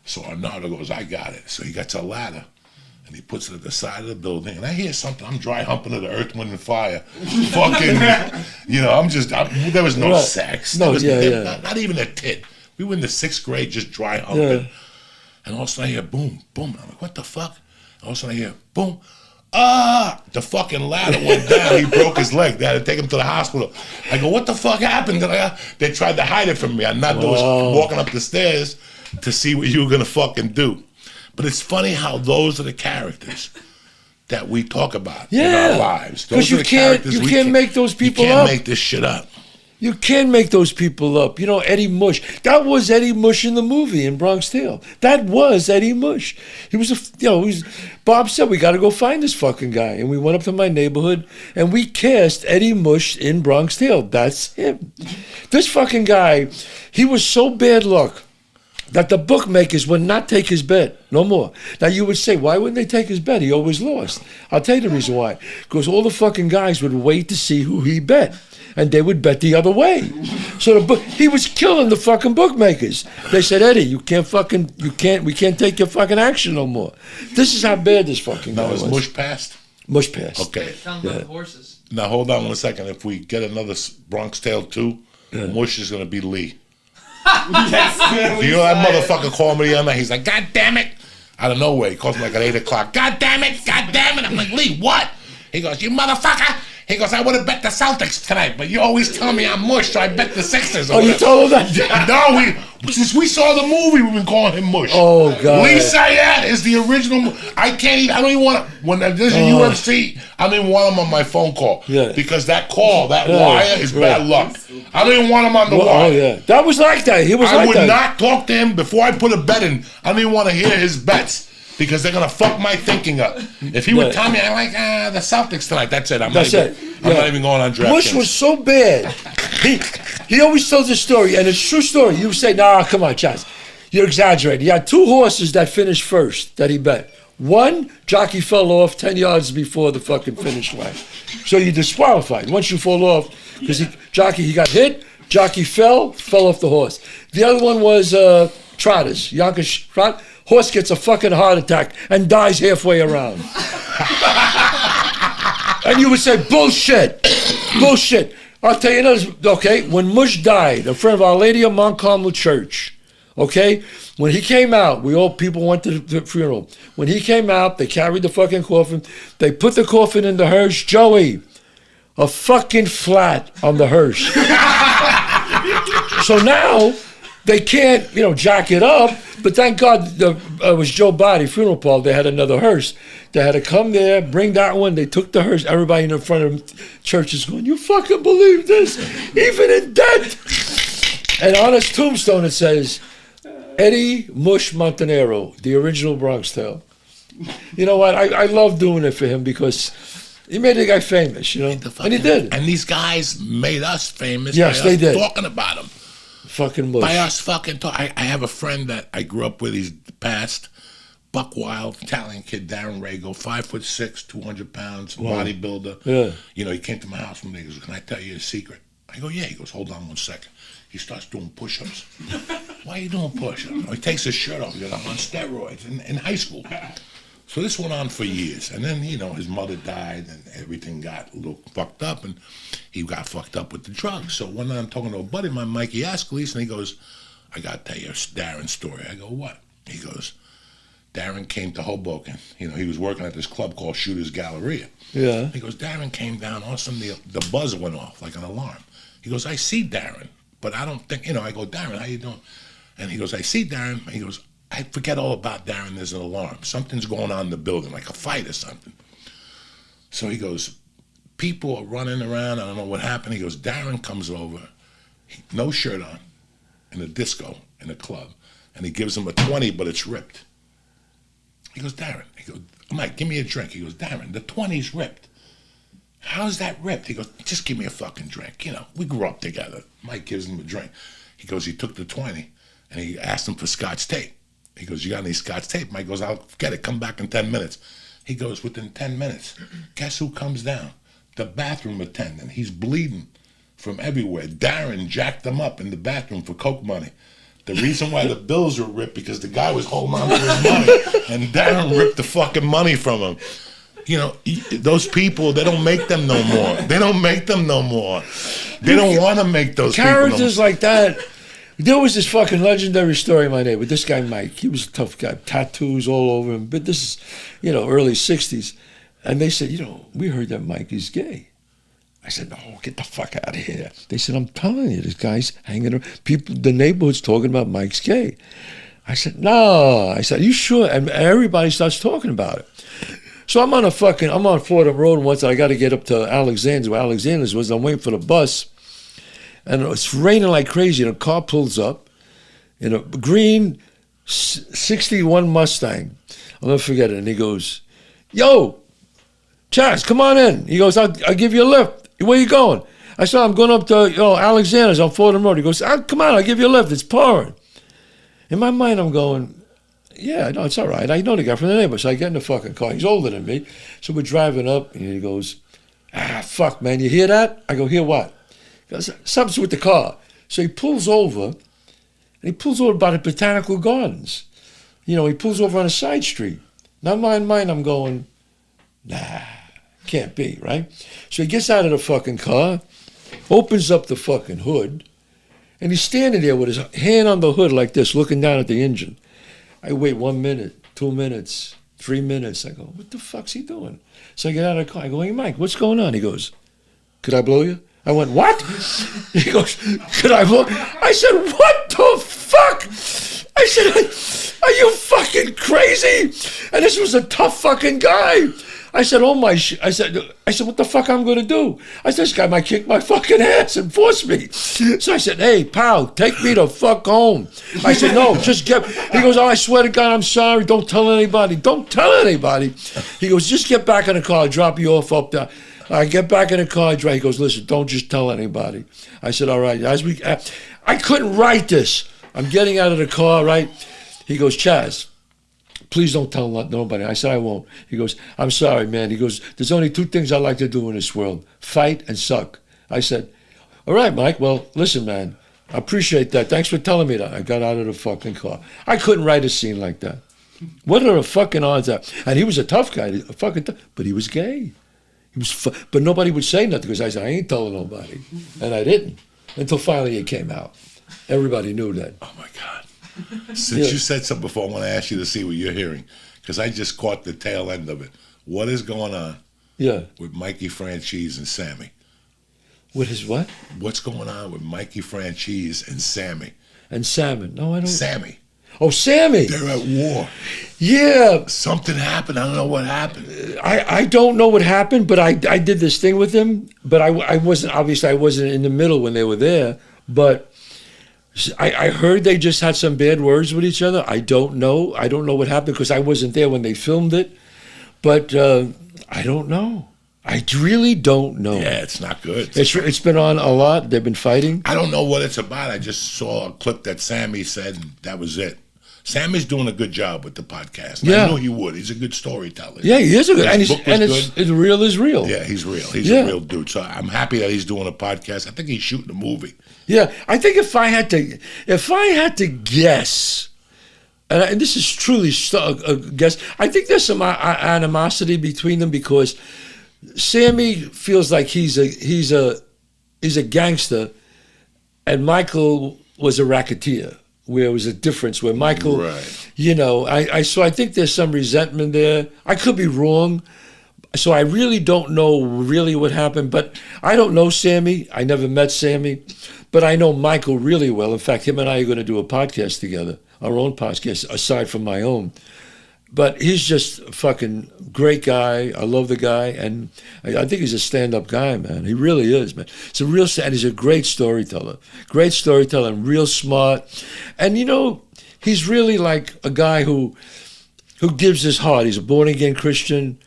So Arnaldo goes, I got it. So he gets a ladder. And he puts it at the side of the building, and I hear something. I'm dry humping to the Earth, Wind, and Fire. Fucking, you know, there was no sex. No, not even a tit. We were in the 6th grade just dry humping. Yeah. And all of a sudden I hear boom, boom. I'm like, what the fuck? And all of a sudden I hear boom. The fucking ladder went down. He broke his leg. They had to take him to the hospital. I go, what the fuck happened? They tried to hide it from me. I was walking up the stairs to see what you were going to fucking do. But it's funny how those are the characters that we talk about in our lives. Because you can't make those people up. You can't make this shit up. You can make those people up. You know, Eddie Mush. That was Eddie Mush in the movie in Bronx Tale. That was Eddie Mush. He was Bob said, we got to go find this fucking guy. And we went up to my neighborhood and we cast Eddie Mush in Bronx Tale. That's him. This fucking guy, he was so bad luck that the bookmakers would not take his bet, no more. Now you would say, why wouldn't they take his bet? He always lost. I'll tell you the reason why. Because all the fucking guys would wait to see who he bet. And they would bet the other way. So he was killing the fucking bookmakers. They said, Eddie, we can't take your fucking action no more. This is how bad this fucking guy was. Now is Mush passed? Mush passed. Okay. Tell them about the horses. Now hold on 1 second. If we get another Bronx Tale 2, Mush is going to be Lee. You know that motherfucker called me the other night. He's like, God damn it. Out of nowhere. He calls me like at 8 o'clock. God damn it. God damn it. I'm like, Lee, what? He goes, you motherfucker. He goes, I would have bet the Celtics tonight, but you always tell me I'm Mush, so I bet the Sixers. Oh, you told him that? No, since we saw the movie, we've been calling him Mush. Oh, God. Lee Syatt is the original. I don't even want to, when there's a UFC, I don't even want him on my phone call. Yeah. Because that wire is bad luck. I don't even want him on the wire. Oh, yeah. That was like that. He was I would not talk to him before I put a bet in. I don't even want to hear his bets. Because they're going to fuck my thinking up. If he would tell me, I'm like, the Celtics tonight, that's it. I'm not even going on DraftKings. Mush was so bad. He always tells a story, and it's a true story. You say, nah, come on, Chazz. You're exaggerating. He had 2 horses that finished first that he bet. One, jockey fell off 10 yards before the fucking finish line. So you're disqualified. Once you fall off, because he got hit, jockey fell off the horse. The other one was trotters. Yonkers trot. Horse gets a fucking heart attack and dies halfway around. And you would say, bullshit. Bullshit. I'll tell you another, okay? When Mush died, a friend of Our Lady of Mount Carmel Church, okay? When he came out, people went to the funeral. When he came out, they carried the fucking coffin. They put the coffin in the hearse. Joey, a fucking flat on the hearse. So now they can't, jack it up. But thank God it was Joe Body Funeral Parlor. They had another hearse. They had to come there, bring that one. They took the hearse. Everybody in the front of the church is going, you fucking believe this? Even in death. And on his tombstone it says, Eddie Mush Montanero, the original Bronx Tale. You know what? I love doing it for him because he made the guy famous, and he did. And these guys made us famous. Yes, they did. Talking about him. Fucking Mush. By us fucking talking. I have a friend that I grew up with. He's passed. Buck Wild, Italian kid, Darren Rago, 5'6", 200 pounds, bodybuilder. Yeah. He came to my house one day. He goes, "Can I tell you a secret?" I go, "Yeah." He goes, "Hold on 1 second." He starts doing push-ups. "Why are you doing push-ups?" He takes his shirt off. He goes, "I'm on steroids in high school." So this went on for years. And then, his mother died and everything got a little fucked up. And he got fucked up with the drugs. So one night I'm talking to a buddy of mine, Mikey Askeles, and he goes, "I got to tell you Darren's story." I go, "What?" He goes, "Darren came to Hoboken. He was working at this club called Shooter's Galleria." Yeah. He goes, "Darren came down. All of a sudden the buzzer went off like an alarm." He goes, "I see Darren, but I don't think, I go, "Darren, how you doing?" And he goes, "I see Darren." He goes, "I forget all about Darren. There's an alarm. Something's going on in the building, like a fight or something." So he goes, "People are running around. I don't know what happened." He goes, "Darren comes over, no shirt on, in a disco, in a club, and he gives him a 20, but it's ripped." He goes, "Darren," he goes, "Mike, give me a drink." He goes, "Darren, the 20's ripped." "How's that ripped?" He goes, "Just give me a fucking drink. We grew up together." Mike gives him a drink. He goes, he took the 20, and he asked him for Scotch tape. He goes, "You got any Scotch tape?" Mike goes, "I'll get it. Come back in 10 minutes. He goes, within 10 minutes, guess who comes down? The bathroom attendant. He's bleeding from everywhere. Darren jacked him up in the bathroom for coke money. The reason why the bills were ripped, because the guy was holding on to his money, and Darren ripped the fucking money from him. Those people, they don't make them no more. They don't make them no more. They don't want to make those characters people like that. There was this fucking legendary story in my neighborhood. This guy, Mike, he was a tough guy, tattoos all over him. But this is, early 60s. And they said, we heard that Mike is gay. I said, "No, get the fuck out of here." They said, "I'm telling you, this guy's hanging around. People, the neighborhood's talking about Mike's gay." I said, "No." I said, "Are you sure?" And everybody starts talking about it. So I'm on Fordham Road once, and I got to get up to Alexander's, where Alexander's was. I'm waiting for the bus. And it's raining like crazy, and a car pulls up in a green 61 Mustang. I'll never forget it. And he goes, "Yo, Chazz, come on in." He goes, I'll give you a lift. "Where you going?" I said, "I'm going up to Alexander's on Fordham Road." He goes, "Come on, I'll give you a lift. It's pouring." In my mind, I'm going, "Yeah, no, it's all right. I know the guy from the neighborhood." So I get in the fucking car. He's older than me. So we're driving up, and he goes, "Fuck, man, you hear that?" I go, "Hear what?" He goes, "Something's with the car." So he pulls over, and he pulls over by the Botanical Gardens. He pulls over on a side street. Now, in my mind, I'm going, nah, can't be, right? So he gets out of the fucking car, opens up the fucking hood, and he's standing there with his hand on the hood like this, looking down at the engine. I wait 1 minute, 2 minutes, 3 minutes. I go, "What the fuck's he doing?" So I get out of the car. I go, "Hey, Mike, what's going on?" He goes, "Could I blow you?" I went, "What?" He goes, "Could I blow?" I said, "What the fuck?" I said, "Are you fucking crazy?" And this was a tough fucking guy. I said, I said, "What the fuck I'm going to do?" I said, "This guy might kick my fucking ass and force me." So I said, "Hey, pal, take me the fuck home." I said, "No, just get." He goes, "Oh, I swear to God, I'm sorry. Don't tell anybody. Don't tell anybody." He goes, "Just get back in the car. I'll drop you off up there." I get back in the car. He goes, "Listen, don't just tell anybody." I said, "All right." I couldn't write this. I'm getting out of the car, right? He goes, "Chazz, please don't tell nobody." I said, "I won't." He goes, "I'm sorry, man." He goes, "There's only two things I like to do in this world, fight and suck." I said, "All right, Mike. Well, listen, man, I appreciate that. Thanks for telling me that. I got out of the fucking car. I couldn't write a scene like that. What are the fucking odds that? And he was a tough guy, but he was gay. He was, but nobody would say nothing because I said I ain't telling nobody, and I didn't until finally it came out. Everybody knew that. Oh my God! Since you said something before, I want to ask you to see what you're hearing because I just caught the tail end of it. What is going on? Yeah. With Mikey Franchise and Sammy. With his what? What's going on with Mikey Franchise and Sammy? And Salmon. No, I don't. Sammy. Oh, Sammy. They're at war. Yeah. Something happened. I don't know what happened. I don't know what happened, but I did this thing with him. But I wasn't, obviously, I wasn't in the middle when they were there. But I heard they just had some bad words with each other. I don't know. I don't know what happened because I wasn't there when they filmed it. But I don't know. I really don't know. Yeah, it's not good. It's been on a lot. They've been fighting. I don't know what it's about. I just saw a clip that Sammy said, and that was it. Sammy's doing a good job with the podcast. Yeah. I know he would. He's a good storyteller. Yeah, he is a good. His book was It's real is real. Yeah, he's real. He's a real dude. So I'm happy that he's doing a podcast. I think he's shooting a movie. Yeah, I think if I had to guess, and this is truly a guess, I think there's some animosity between them because Sammy feels like he's a gangster, and Michael was a racketeer. Where it was a difference, where Michael, so I think there's some resentment there. I could be wrong, so I really don't know really what happened. But I don't know Sammy. I never met Sammy, but I know Michael really well. In fact, him and I are going to do a podcast together, our own podcast, aside from my own. But he's just a fucking great guy. I love the guy, and I think he's a stand-up guy, man. He really is, man. And he's a great storyteller. Great storyteller and real smart. And, he's really like a guy who gives his heart. He's a born-again Christian,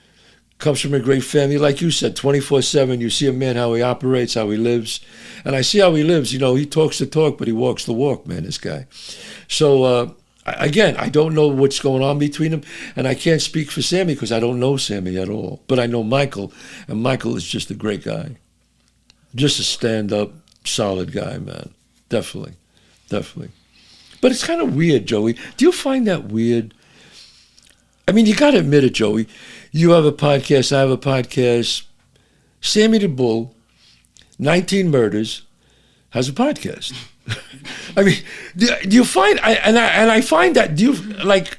comes from a great family. Like you said, 24/7, you see a man, how he operates, how he lives. And I see how he lives. He talks the talk, but he walks the walk, man, this guy. So, again, I don't know what's going on between them, and I can't speak for Sammy because I don't know Sammy at all. But I know Michael, and Michael is just a great guy. Just a stand-up, solid guy, man. Definitely. But it's kind of weird, Joey. Do you find that weird? I mean, you got to admit it, Joey. You have a podcast, I have a podcast. Sammy the Bull, 19 Murders, has a podcast. I mean, do you find, I find that,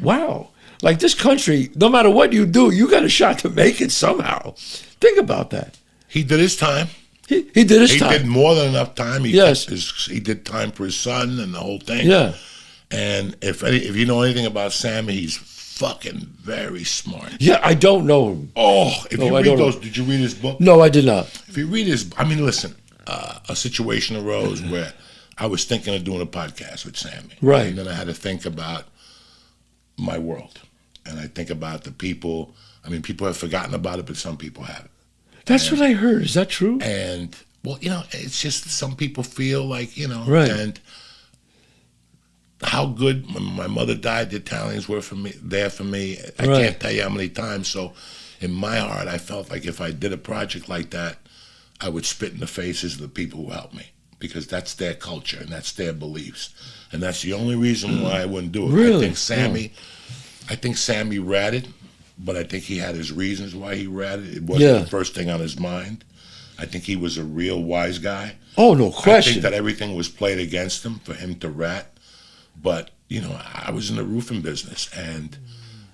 wow, like this country, no matter what you do, you got a shot to make it somehow. Think about that. He did his time. He did his time. He did more than enough time. Yes. He did time for his son and the whole thing. Yeah. And if you know anything about Sammy, he's fucking very smart. Yeah, I don't know him. Oh, if you read those, did you read his book? No, I did not. If you read listen, a situation arose where I was thinking of doing a podcast with Sammy. Right. And then I had to think about my world. And I think about the people. I mean, people have forgotten about it, but some people haven't. That's what I heard. Is that true? And, well, it's just some people feel like, Right. And how good, when my mother died, the Italians were there for me. I can't tell you how many times. So in my heart, I felt like if I did a project like that, I would spit in the faces of the people who helped me. Because that's their culture and that's their beliefs, and that's the only reason why I wouldn't do it. Really? I think Sammy ratted, but I think he had his reasons why he ratted. It wasn't the first thing on his mind. I think he was a real wise guy. Oh, no question. I think that everything was played against him for him to rat. But I was in the roofing business, and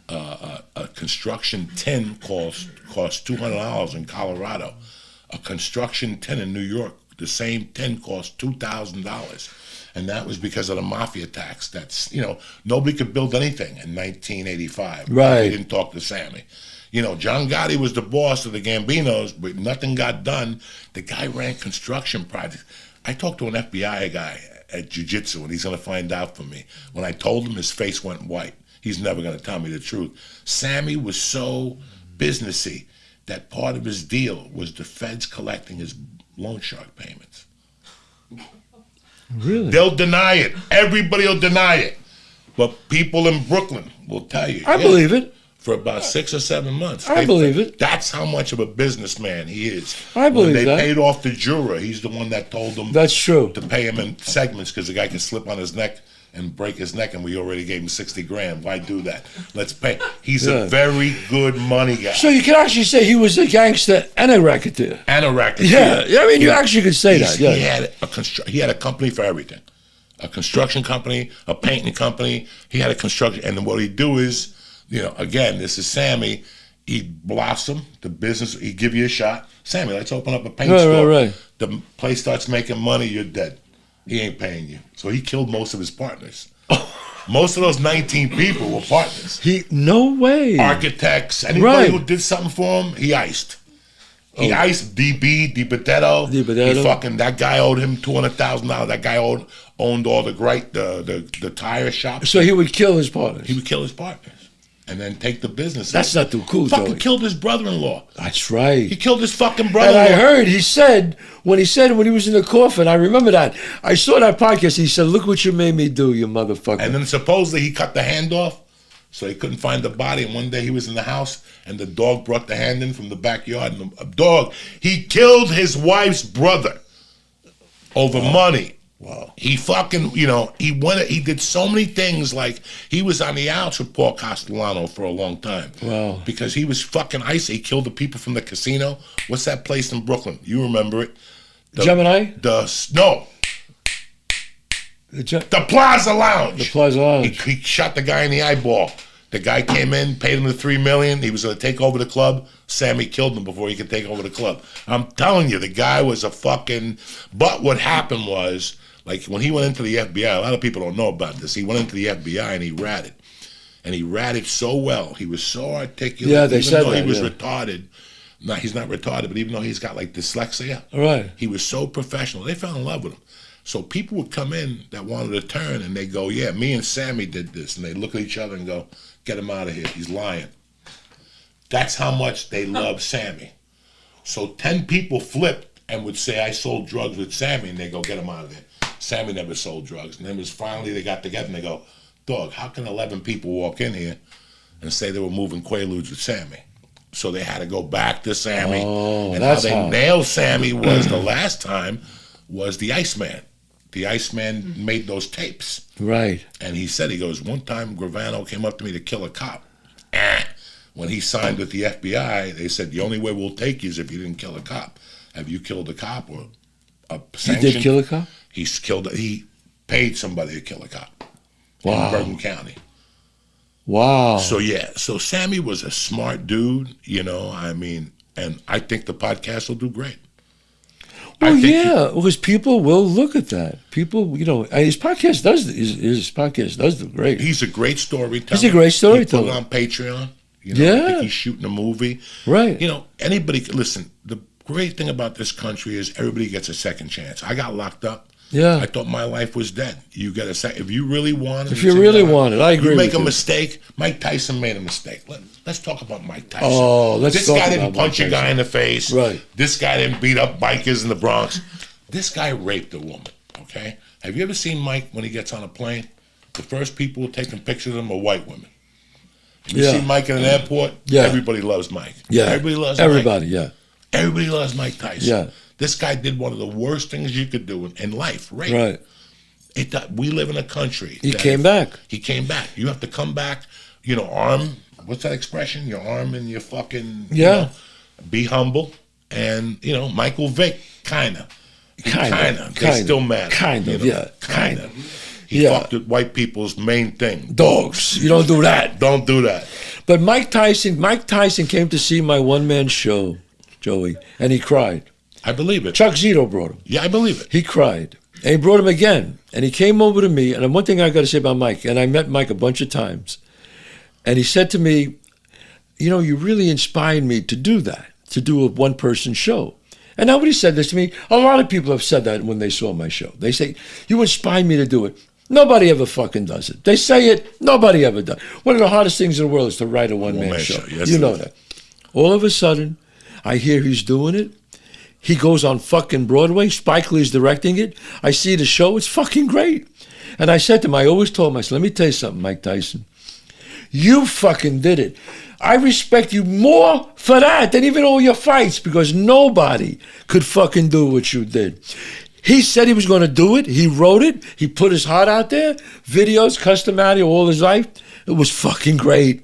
a construction tin cost $200 in Colorado. A construction tin in New York, the same tin cost $2,000. And that was because of the mafia tax. That's, nobody could build anything in 1985. Right. They didn't talk to Sammy. John Gotti was the boss of the Gambinos, but nothing got done. The guy ran construction projects. I talked to an FBI guy at jiu-jitsu, and he's going to find out from me. When I told him, his face went white. He's never going to tell me the truth. Sammy was so businessy that part of his deal was the feds collecting his loan shark payments. Really? They'll deny it. Everybody will deny it. But people in Brooklyn will tell you. I believe it. for about 6 or 7 months. I believe it. That's how much of a businessman he is. I believe when they that. paid off the juror, he's the one that told them That's true. to pay him in segments because the guy could slip on his neck and break his neck, and we already gave him $60,000. Why do that? Let's pay. He's a very good money guy. So you can actually say he was a gangster and a racketeer. And a racketeer. Yeah, I mean, you actually could say that. Yeah. He had a company for everything. A construction company, a painting company. He had a construction, and then what he'd do is, again, this is Sammy. He'd blossom the business. He'd give you a shot. Sammy, let's open up a paint store. Right. The place starts making money. You're dead. He ain't paying you. So he killed most of his partners. Most of those 19 people were partners. No way. Architects. Anybody who did something for him, he iced. He iced DB, DiBedetto. That guy owed him $200,000. That guy owned all the tire shops. So he would kill his partners. He would kill his partners. And then take the business. That's not too cool, Joey. Joey. Killed his brother-in-law. That's right. He killed his fucking brother-in-law. And I heard he said when he was in the coffin, I remember that. I saw that podcast. He said, "Look what you made me do, you motherfucker." And then supposedly he cut the hand off, so he couldn't find the body. And one day he was in the house, and the dog brought the hand in from the backyard. And he killed his wife's brother over money. Wow. He fucking, he did so many things. Like, he was on the outs with Paul Castellano for a long time. Wow. Because he was fucking icy. He killed the people from the casino. What's that place in Brooklyn? You remember it? Gemini? No. The Plaza Lounge. The Plaza Lounge. He shot the guy in the eyeball. The guy came in, paid him the $3 million. He was going to take over the club. Sammy killed him before he could take over the club. I'm telling you, the guy was a fucking... But what happened was... Like, when he went into the FBI, a lot of people don't know about this. He went into the FBI and he ratted. And he ratted so well. He was so articulate. Yeah, they said that. Even though he was retarded. No, he's not retarded, but even though he's got, like, dyslexia. Right. He was so professional. They fell in love with him. So people would come in that wanted to turn, and they go, yeah, me and Sammy did this. And they look at each other and go, get him out of here. He's lying. That's how much they love Sammy. So 10 people flipped and would say, I sold drugs with Sammy, and they go, get him out of there. Sammy never sold drugs. And then it was finally they got together and they go, dog, how can 11 people walk in here and say they were moving Quaaludes with Sammy? So they had to go back to Sammy. Oh, and how they nailed Sammy was the last time was the Iceman. The Iceman made those tapes. Right. And he goes, one time Gravano came up to me to kill a cop. When he signed with the FBI, they said, the only way we'll take you is if you didn't kill a cop. Have you killed a cop or a sanction? He did kill a cop? He paid somebody to kill a cop. Wow. In Bergen County. Wow. So Sammy was a smart dude, and I think the podcast will do great. Well, because people will look at that. People, his podcast does do great. He's a great storyteller. He put it on Patreon. I think he's shooting a movie. Right. Anybody can listen. The great thing about this country is everybody gets a second chance. I got locked up. Yeah. I thought my life was dead. You get a second. If you really want it. I agree. You make a mistake. Mike Tyson made a mistake. Let's talk about Mike Tyson. Oh, this guy didn't punch a guy in the face. Right. This guy didn't beat up bikers in the Bronx. This guy raped a woman. Okay. Have you ever seen Mike when he gets on a plane? The first people taking pictures of him are white women. You see Mike in an airport. Yeah. Everybody loves Mike. Yeah. Everybody loves everybody. Mike. Yeah. Everybody loves Mike Tyson. Yeah. This guy did one of the worst things you could do in life, rape. Right. We live in a country. He came back. You have to come back, what's that expression? Your arm and your fucking, be humble. And, Michael Vick, kind of. They're still mad. Kind of. He fucked with white people's main thing. Dogs. You don't do that. Don't do that. But Mike Tyson came to see my one-man show, Joey, and he cried. I believe it. Chuck Zito brought him. Yeah, I believe it. He cried. And he brought him again. And he came over to me. And one thing I got to say about Mike, and I met Mike a bunch of times. And he said to me, you really inspired me to do that, to do a one-person show. And nobody said this to me. A lot of people have said that when they saw my show. They say, you inspired me to do it. Nobody ever fucking does it. They say it. Nobody ever does. One of the hardest things in the world is to write a one-man show. Yes, you know that. All of a sudden, I hear he's doing it. He goes on fucking Broadway. Spike Lee's directing it. I see the show. It's fucking great. And I said to him, I always told him, I said, let me tell you something, Mike Tyson. You fucking did it. I respect you more for that than even all your fights, because nobody could fucking do what you did. He said he was going to do it. He wrote it. He put his heart out there. Videos, custom audio, all his life. It was fucking great.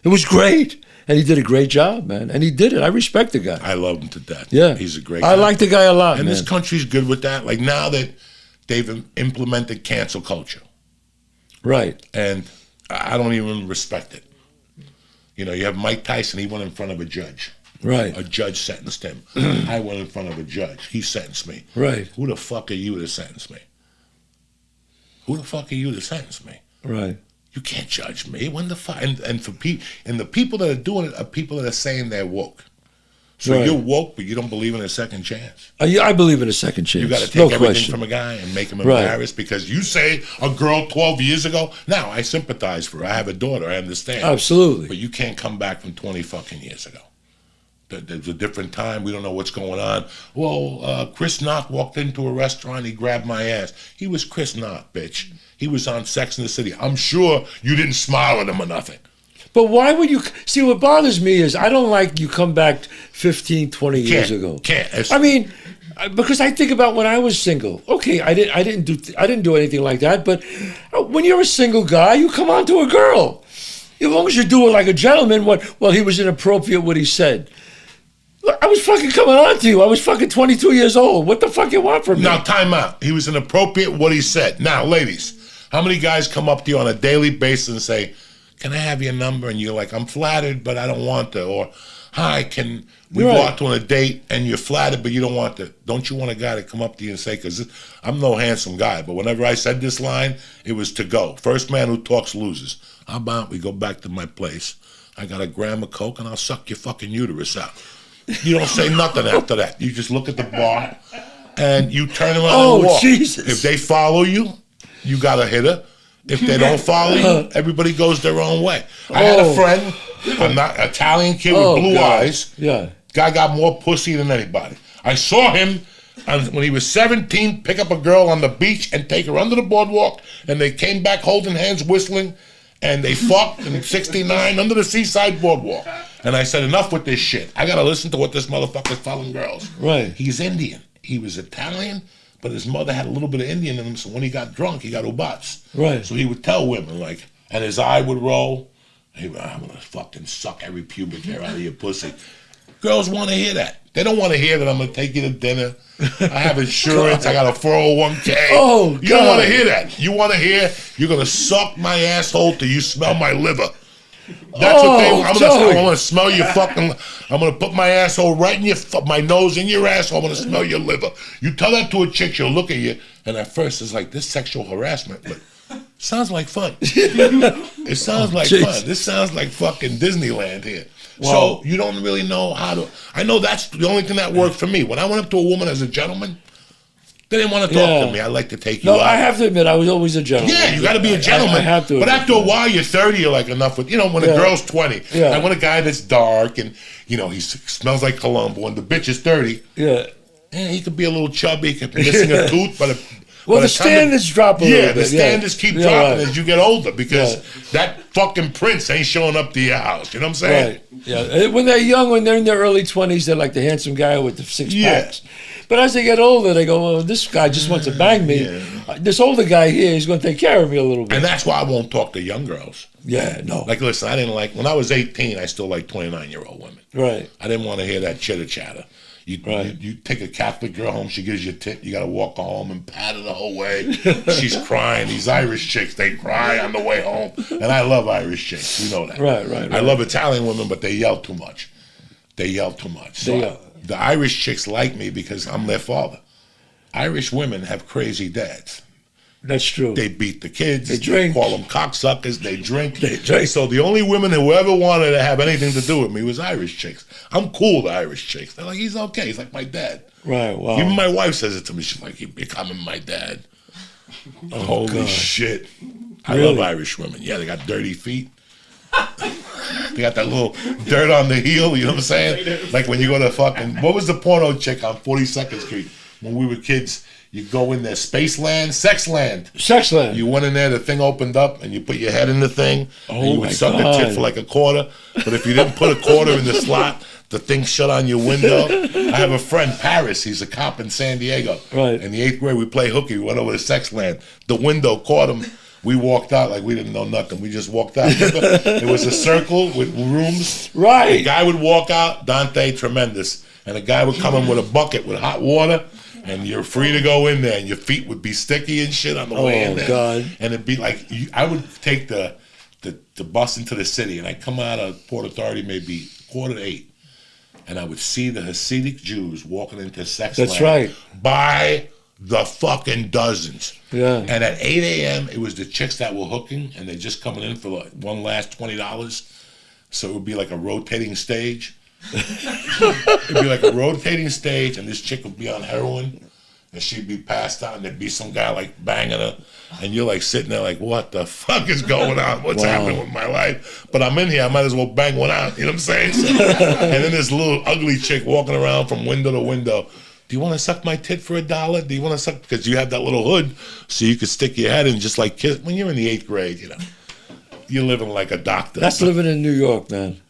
It was great. And he did a great job, man. And he did it. I respect the guy. I love him to death. Yeah. He's a great guy. I like the guy a lot, and man. this country's good with that. Like now that they've implemented cancel culture. Right. And I don't even respect it. You know, you have Mike Tyson. He went in front of a judge. Right. A judge sentenced him. I went in front of a judge. He sentenced me. Right. Who the fuck are you to sentence me? Who the fuck are you to sentence me? Right. You can't judge me. When the fuck? And the people that are doing it are people that are saying they're woke. So Right. you're woke, but you don't believe in a second chance. I believe in a second chance. You got to take no everything question. from a guy and make him Right. embarrassed because you say a girl 12 years ago. Now I sympathize for her. I have a daughter. I understand. Absolutely. But you can't come back from 20 fucking years ago. There's a different time. We don't know what's going on. Well, Chris Knott walked into a restaurant. He grabbed my ass. He was Chris Knott, bitch. He was on Sex and the City. I'm sure you didn't smile at him or nothing. But why would you... See, what bothers me is I don't like you come back 15, 20 years ago. Can't. I mean, because I think about when I was single. Okay, I didn't do anything like that. But when you're a single guy, you come on to a girl. As long as you do it like a gentleman. Well, he was inappropriate what he said. I was fucking coming on to you. I was fucking 22 years old. What the fuck you want from me? Now, time out. He was inappropriate what he said. Now, ladies, how many guys come up to you on a daily basis and say, can I have your number? And you're like, I'm flattered, but I don't want to. Or, hi, can we go out on a date? And you're flattered, but you don't want to. Don't you want a guy to come up to you and say, because I'm no handsome guy, but whenever I said this line, it was to go. First man who talks loses. How about we go back to my place? I got a gram of Coke and I'll suck your fucking uterus out. You don't say nothing after that. You just look at the bar and you turn around and walk. Jesus. If they follow you, you got to hit her. If they don't follow you, everybody goes their own way. I had a friend, an Italian kid with blue eyes. Yeah. Guy got more pussy than anybody. I saw him when he was 17 pick up a girl on the beach and take her under the boardwalk, and they came back holding hands, whistling, and they fucked in 69 under the seaside boardwalk. And I said, enough with this shit. I got to listen to what this motherfucker's telling girls. Right. He's Indian. He was Italian, but his mother had a little bit of Indian in him, so when he got drunk, he got ubats. Right. So he would tell women, like, and his eye would roll. He would, I'm going to fucking suck every pubic hair out of your pussy. Girls want to hear that. They don't want to hear that I'm going to take you to dinner. I have insurance. I got a 401k. Oh, God. You don't want to hear that. You want to hear, you're going to suck my asshole till you smell my liver. That's what they want. I'm going to smell your fucking, I'm going to put my asshole right in my nose in your asshole. I'm going to smell your liver. You tell that to a chick, she'll look at you, and at first it's like, this sexual harassment, but sounds like fun. It sounds like fun. This sounds like fucking Disneyland here. Wow. So you don't really know how to, I know that's the only thing that worked for me. When I went up to a woman as a gentleman, they didn't want to talk to me. I like to take you out. No, I have to admit, I was always a gentleman. Yeah, you got to be a gentleman. I have to. But after a while, you're 30, you're like, enough with, when a girl's 20. Yeah. I want a guy that's dark and, he smells like Columbo, and the bitch is 30. Yeah. And he could be a little chubby, he could be missing a tooth, but the standards drop a little bit. Yeah, the standards keep dropping as you get older because that fucking prince ain't showing up to your house. You know what I'm saying? Right. Yeah. When they're young, when they're in their early 20s, they're like the handsome guy with the six packs. But as they get older, they go, well, this guy just wants to bang me. Yeah. This older guy here is going to take care of me a little bit. And that's why I won't talk to young girls. Yeah, no. Like, listen, I didn't like, when I was 18, I still liked 29-year-old women. Right. I didn't want to hear that chitter-chatter. You take a Catholic girl home, she gives you a tip, you got to walk her home and pat her the whole way. She's crying. These Irish chicks, they cry on the way home. And I love Irish chicks. You know that. Right. I love Italian women, but they yell too much. So the Irish chicks like me because I'm their father. Irish women have crazy dads. That's true. They beat the kids. They drink. Call them cocksuckers. They drink. So the only women who ever wanted to have anything to do with me was Irish chicks. I'm cool to Irish chicks. They're like, he's okay. He's like my dad. Right, wow. Even my wife says it to me. She's like, you're becoming my dad. Holy shit. I love Irish women. Yeah, they got dirty feet. They got that little dirt on the heel, you know what I'm saying? Like when you go to fucking, what was the porno chick on 42nd Street when we were kids? You go in there, Spaceland, Sexland. Sexland. You went in there, the thing opened up, and you put your head in the thing, and you would suck God. the tit for like a quarter. But if you didn't put a quarter in the slot, the thing shut on your window. I have a friend, Paris. He's a cop in San Diego. Right. In the 8th grade, we play hooky. We went over to Sexland. The window caught him. We walked out like we didn't know nothing. We just walked out. It was a circle with rooms. Right. The guy would walk out, Dante, tremendous. And a guy would come in with a bucket with hot water. And you're free to go in there, and your feet would be sticky and shit on the way in there. God. And it'd be like, I would take the bus into the city, and I'd come out of Port Authority maybe 7:45, and I would see the Hasidic Jews walking into Sex That's Land right. by the fucking dozens. Yeah. And at 8 a.m., it was the chicks that were hooking, and they're just coming in for like one last $20. So it would be like a rotating stage. It'd be like a rotating stage, and this chick would be on heroin, and she'd be passed out, and there'd be some guy like banging her, and you're like sitting there like, what the fuck is going on? What's happening with my life? But I'm in here, I might as well bang one out, you know what I'm saying? So, and then this little ugly chick walking around from window to window. Do you want to suck my tit for $1? Do you want to suck, because you have that little hood, so you could stick your head in just like kiss. When you're in the 8th grade, you know, you're living like a doctor. That's living in New York, man.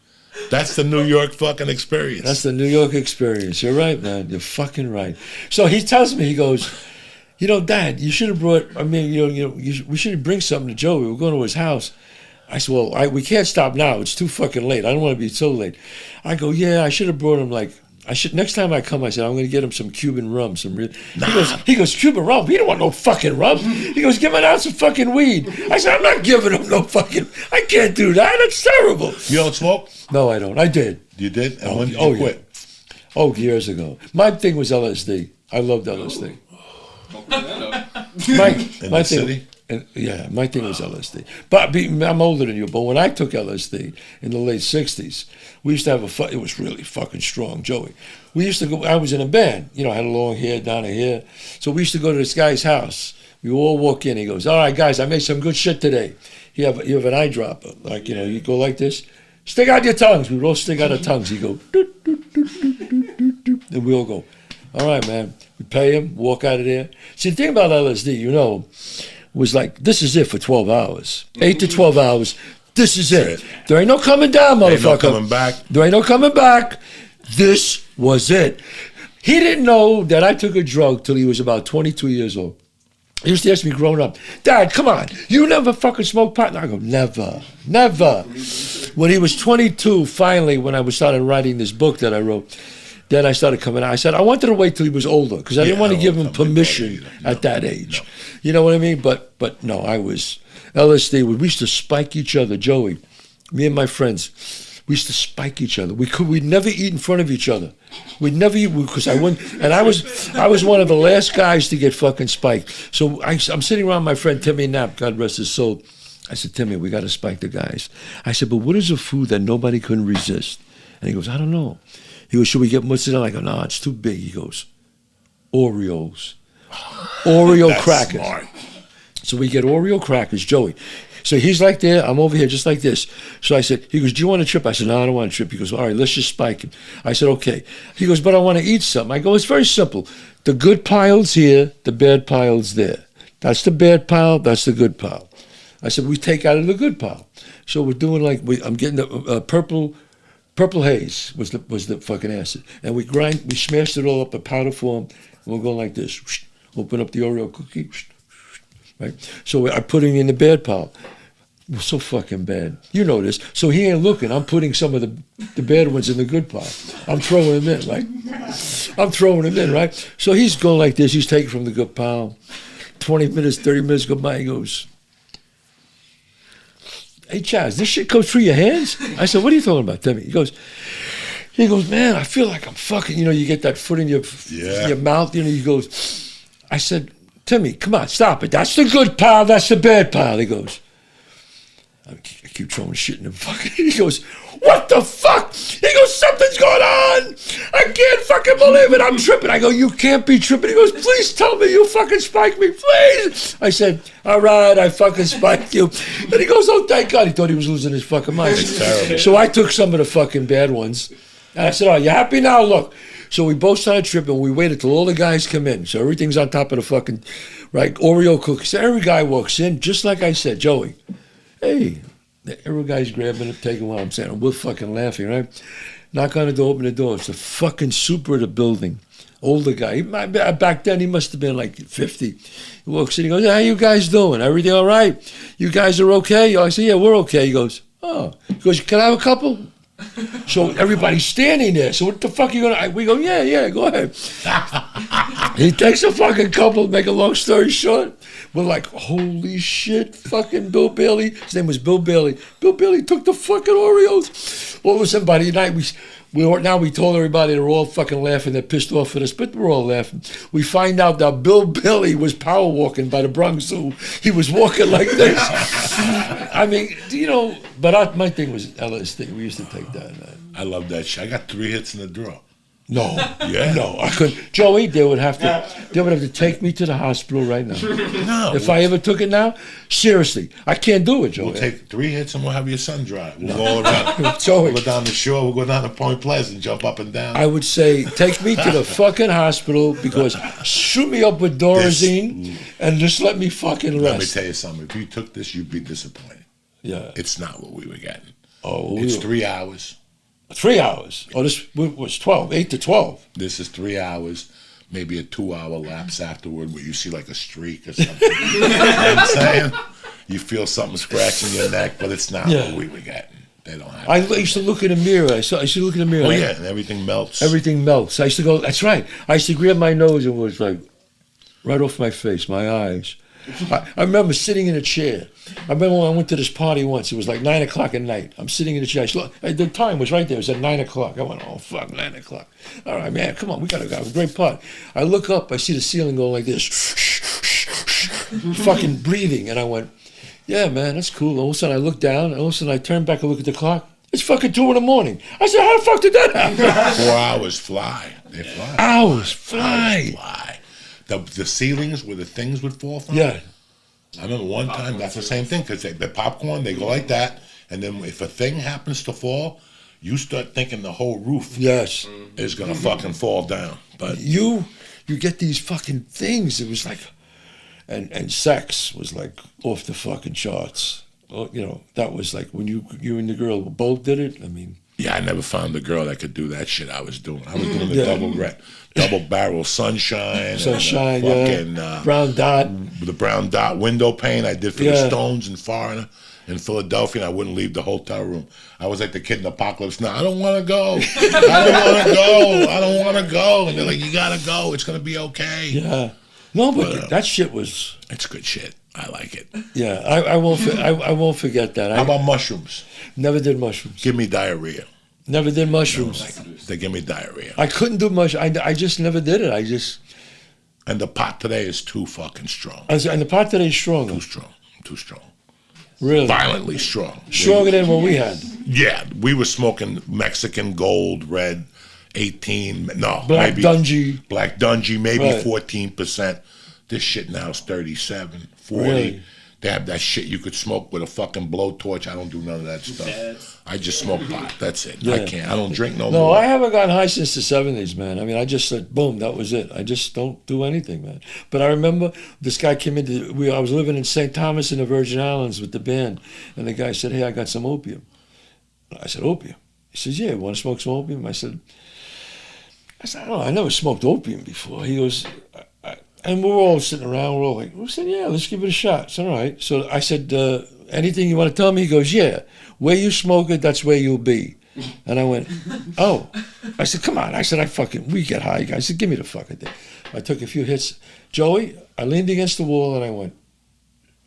That's the New York fucking experience. That's the New York experience. You're right, man. You're fucking right. So he tells me, he goes, Dad, you should have brought, we should bring something to Joey. We're going to his house. I said, well, we can't stop now. It's too fucking late. I don't want to be so late. I go, yeah, I should have brought him next time I come, I said, I'm going to get him some Cuban rum. He goes, Cuban rum? He don't want no fucking rum. He goes, give him an ounce of fucking weed. I said, I'm not giving him no fucking, I can't do that. That's terrible. You don't smoke? No, I don't. I did. You did? And when did you quit? Yeah. Oh, years ago. My thing was LSD. I loved LSD. my thing, my thing was LSD. But I'm older than you, but when I took LSD in the late 60s, we used to have it was really fucking strong, Joey. We used to go, I was in a band, I had a long hair down to here. So we used to go to this guy's house. We all walk in, he goes, all right, guys, I made some good shit today. You have an eyedropper, like, you go like this. Stick out your tongues. We would all stick out our tongues. He'd go, doot, doot, doot, doot, doot, doot, doot. And we all go, all right, man. We pay him, walk out of there. See, the thing about LSD, was like, this is it for 12 hours. 8 to 12 hours. This is it. There ain't no coming down, motherfucker. Ain't no coming back. There ain't no coming back. This was it. He didn't know that I took a drug till he was about 22 years old. He used to ask me growing up, Dad, come on, you never fucking smoked pot? And I go, never. When he was 22, finally, when I started writing this book that I wrote, then I started coming out. I said, I wanted to wait till he was older because I didn't want to give him permission at that age. No. You know what I mean? But no, I was, LSD, we used to spike each other, Joey, me and my friends, we used to spike each other. We'd never eat in front of each other. We'd never eat because I wouldn't, and I was one of the last guys to get fucking spiked. So I'm sitting around my friend Timmy Knapp, God rest his soul. I said, Timmy, we got to spike the guys. I said, but what is a food that nobody couldn't resist? And he goes, I don't know. He goes, should we get what's it on? I go, no, it's too big. He goes, Oreos. Oreo crackers. Smart. So we get Oreo crackers, Joey. So he's like there, I'm over here just like this. So I said, he goes, do you want a trip? I said, no, I don't want a trip. He goes, all right, let's just spike him. I said, okay. He goes, but I want to eat something. I go, it's very simple. The good pile's here, the bad pile's there. That's the bad pile, that's the good pile. I said, we take out of the good pile. So we're doing I'm getting the purple haze was the fucking acid. And we smashed it all up in powder form, and we're going like this. Open up the Oreo cookie, right? So I put him in the bad pile. It was so fucking bad. You know this. So he ain't looking. I'm putting some of the bad ones in the good pile. I'm throwing them in, right? I'm throwing them in, right? So he's going like this. He's taking from the good pile. 20 minutes, 30 minutes go by. He goes, hey, Chazz, this shit goes through your hands? I said, what are you talking about, Timmy? He goes, man, I feel like I'm fucking, you get that foot in your mouth, he goes, I said, Timmy, come on, stop it. That's the good pile, that's the bad pile. He goes, I keep throwing shit in the fucking, he goes, what the fuck? He goes, something's going on. I can't fucking believe it. I'm tripping. I go, you can't be tripping. He goes, please tell me you fucking spiked me, please. I said, all right, I fucking spiked you. And he goes, oh, thank God. He thought he was losing his fucking mind. It's terrible. So I took some of the fucking bad ones. And I said, oh, you happy now? Look, So we both started tripping. We waited till all the guys come in. So everything's on top of the fucking, right, Oreo cookies. So every guy walks in, just like I said, Joey, hey, every guy's grabbing it, taking what I'm saying. And we're fucking laughing, right? Knock on the door, open the door. It's the fucking super of the building. Older guy. Back then, he must have been like 50. He walks in, he goes, how you guys doing? Everything all right? You guys are okay? I said, yeah, we're okay. He goes, oh. He goes, can I have a couple? So everybody's standing there. So what the fuck are you going to... We go, yeah, go ahead. He takes a fucking couple, make a long story short. We're like, holy shit, fucking Bill Bailey. His name was Bill Bailey. Bill Bailey took the fucking Oreos. All of a sudden, by the night, we told everybody, they're all fucking laughing. They're pissed off at us, but we're all laughing. We find out that Bill Bailey was power walking by the Bronx Zoo. He was walking like this. I mean, but my thing was LSD. We used to take that, man. I love that shit. I got 3 hits in the draw. No, yeah, no, I couldn't. Joey, they would have to take me to the hospital right now. No, if I ever took it now, seriously, I can't do it, Joey. We'll take 3 hits and we'll have your son drive. We'll go all around. Joey, we'll go down the shore. We'll go down to Point Pleasant, jump up and down. I would say take me to the fucking hospital because shoot me up with Dorazine and just let me fucking rest. Let me tell you something. If you took this, you'd be disappointed. Yeah, it's not what we were getting. Oh, it's 3 hours. 3 hours. Oh, this was 12, 8 to 12. This is 3 hours, maybe a 2-hour lapse afterward where you see like a streak or something. You know what I'm saying? You feel something scratching your neck, but it's not what we were getting. They don't have it. I used to look in the mirror. I used to look in the mirror. Oh, yeah, and everything melts. Everything melts. I used to go, that's right. I used to grab my nose and it was like right off my face, my eyes. I remember sitting in a chair. I remember when I went to this party once. It was like 9 o'clock at night. I'm sitting in a chair. The time was right there. It was at 9 o'clock. I went, oh, fuck, 9 o'clock. All right, man, come on. We got to go. Have a great party. I look up. I see the ceiling going like this. Fucking breathing. And I went, yeah, man, that's cool. All of a sudden, I look down. And all of a sudden, I turn back and look at the clock. It's fucking 2 in the morning. I said, how the fuck did that happen? 4 hours fly. They fly. Hours fly. The ceilings where the things would fall from? Yeah. I remember one time, that's the same thing, because the popcorn, they go like that, and then if a thing happens to fall, you start thinking the whole roof is going to fucking fall down. But you get these fucking things. It was like, and sex was like off the fucking charts. Well, that was like when you and the girl both did it. I mean, yeah, I never found a girl that could do that shit I was doing. I was doing the double barrel sunshine, fucking, brown dot, the brown dot window pane I did for the Stones in Foreigner in Philadelphia, and I wouldn't leave the hotel room. I was like the kid in Apocalypse Now. I don't want to go. I don't want to go. And they're like, you gotta go. It's gonna be okay. Yeah. No, but that shit was. It's good shit. I like it. Yeah, I won't forget that. How about mushrooms? Never did mushrooms. Give me diarrhea. Never did mushrooms. They give me diarrhea. I couldn't do mushrooms. I just never did it. And the pot today is too fucking strong. And the pot today is strong. Too strong. Really? Violently strong. Stronger than what we had. Yeah, we were smoking Mexican Gold, Red, 18. No, Black Dungy, maybe 14%. This shit now is 37, 40. Really? They have that shit you could smoke with a fucking blowtorch. I don't do none of that stuff. I just smoke pot. That's it. Yeah. I can't. I don't drink no more. No, I haven't gotten high since the 70s, man. I mean, I just said, boom, that was it. I just don't do anything, man. But I remember this guy came into, I was living in St. Thomas in the Virgin Islands with the band, and the guy said, hey, I got some opium. I said, opium? He says, yeah, want to smoke some opium? I said, I don't know, I never smoked opium before. He goes, and we're all sitting around, we're all like, we said, yeah, let's give it a shot. It's all right. So I said, anything you want to tell me? He goes, yeah, where you smoke it, that's where you'll be. And I went, oh. I said, come on. I said, we get high. I said, give me the fucking thing. I took a few hits. Joey, I leaned against the wall and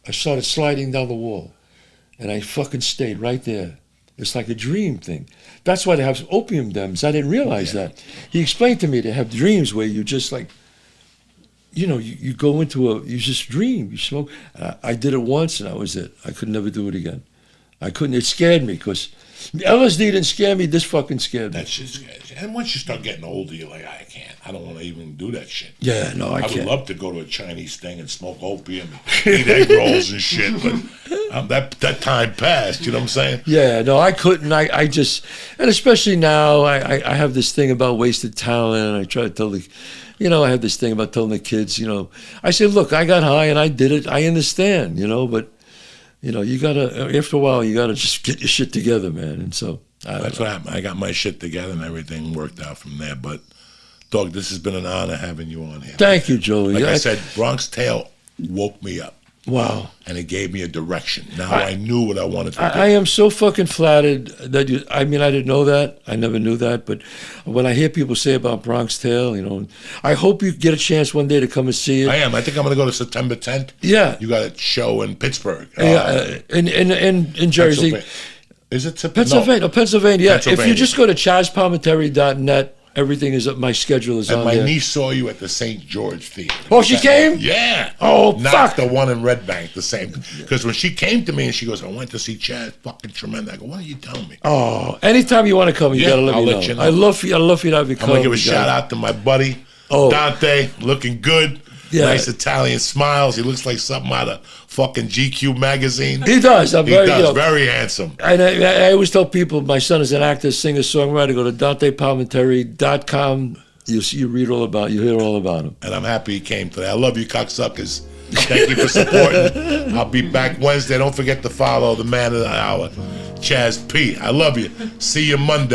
I started sliding down the wall. And I fucking stayed right there. It's like a dream thing. That's why they have opium dens. I didn't realize that. He explained to me they have dreams where you just like, you go into you just dream, you smoke. I did it once and that was it. I could never do it again. I couldn't, it scared me because LSD didn't scare me, this fucking scared me. That shit scares you. And once you start getting older, you're like, I can't. I don't want to even do that shit. Yeah, no, I can't. I would love to go to a Chinese thing and smoke opium and eat egg rolls and shit, but that time passed. You know what I'm saying? Yeah, no, I couldn't. I just, and especially now, I have this thing about wasted talent. I try to tell the, I have this thing about telling the kids, I say, look, I got high and I did it. I understand, but, you gotta, after a while, you gotta just get your shit together, man. And so that's what happened. I got my shit together and everything worked out from there. But, dog, this has been an honor having you on here. Thank you, Joey. Like I said, Bronx Tale woke me up. Wow. And it gave me a direction. Now I knew what I wanted to do. I am so fucking flattered that you, I didn't know that. I never knew that. But when I hear people say about Bronx Tale, I hope you get a chance one day to come and see it. I am. I think I'm going to go to September 10th. Yeah. You got a show in Pittsburgh. In Jersey. Is it Pennsylvania? No, Pennsylvania. Yeah. Pennsylvania. If you just go to chazzpalminteri.net, everything is up. My schedule is and on my there. niece saw you at the St. George Theater. Oh, she came? Yeah. Oh, not fuck. the one in Red Bank, the same. Because when she came to me and she goes, I went to see Chazz, fucking tremendous. I go, what are you telling me? Oh, anytime you want to come, you gotta let I'll me let you know. I love you to have you come. I'm gonna give a shout out to my buddy Dante, looking good. Yeah. Nice Italian smiles. He looks like something out of fucking GQ magazine. He does. He does. Very handsome. And I always tell people, my son is an actor, singer, songwriter. Go to DantePalminteri.com. You read all about, you hear all about him. And I'm happy he came today. I love you, cocksuckers. Thank you for supporting. I'll be back Wednesday. Don't forget to follow the man of the hour, Chazz P. I love you. See you Monday.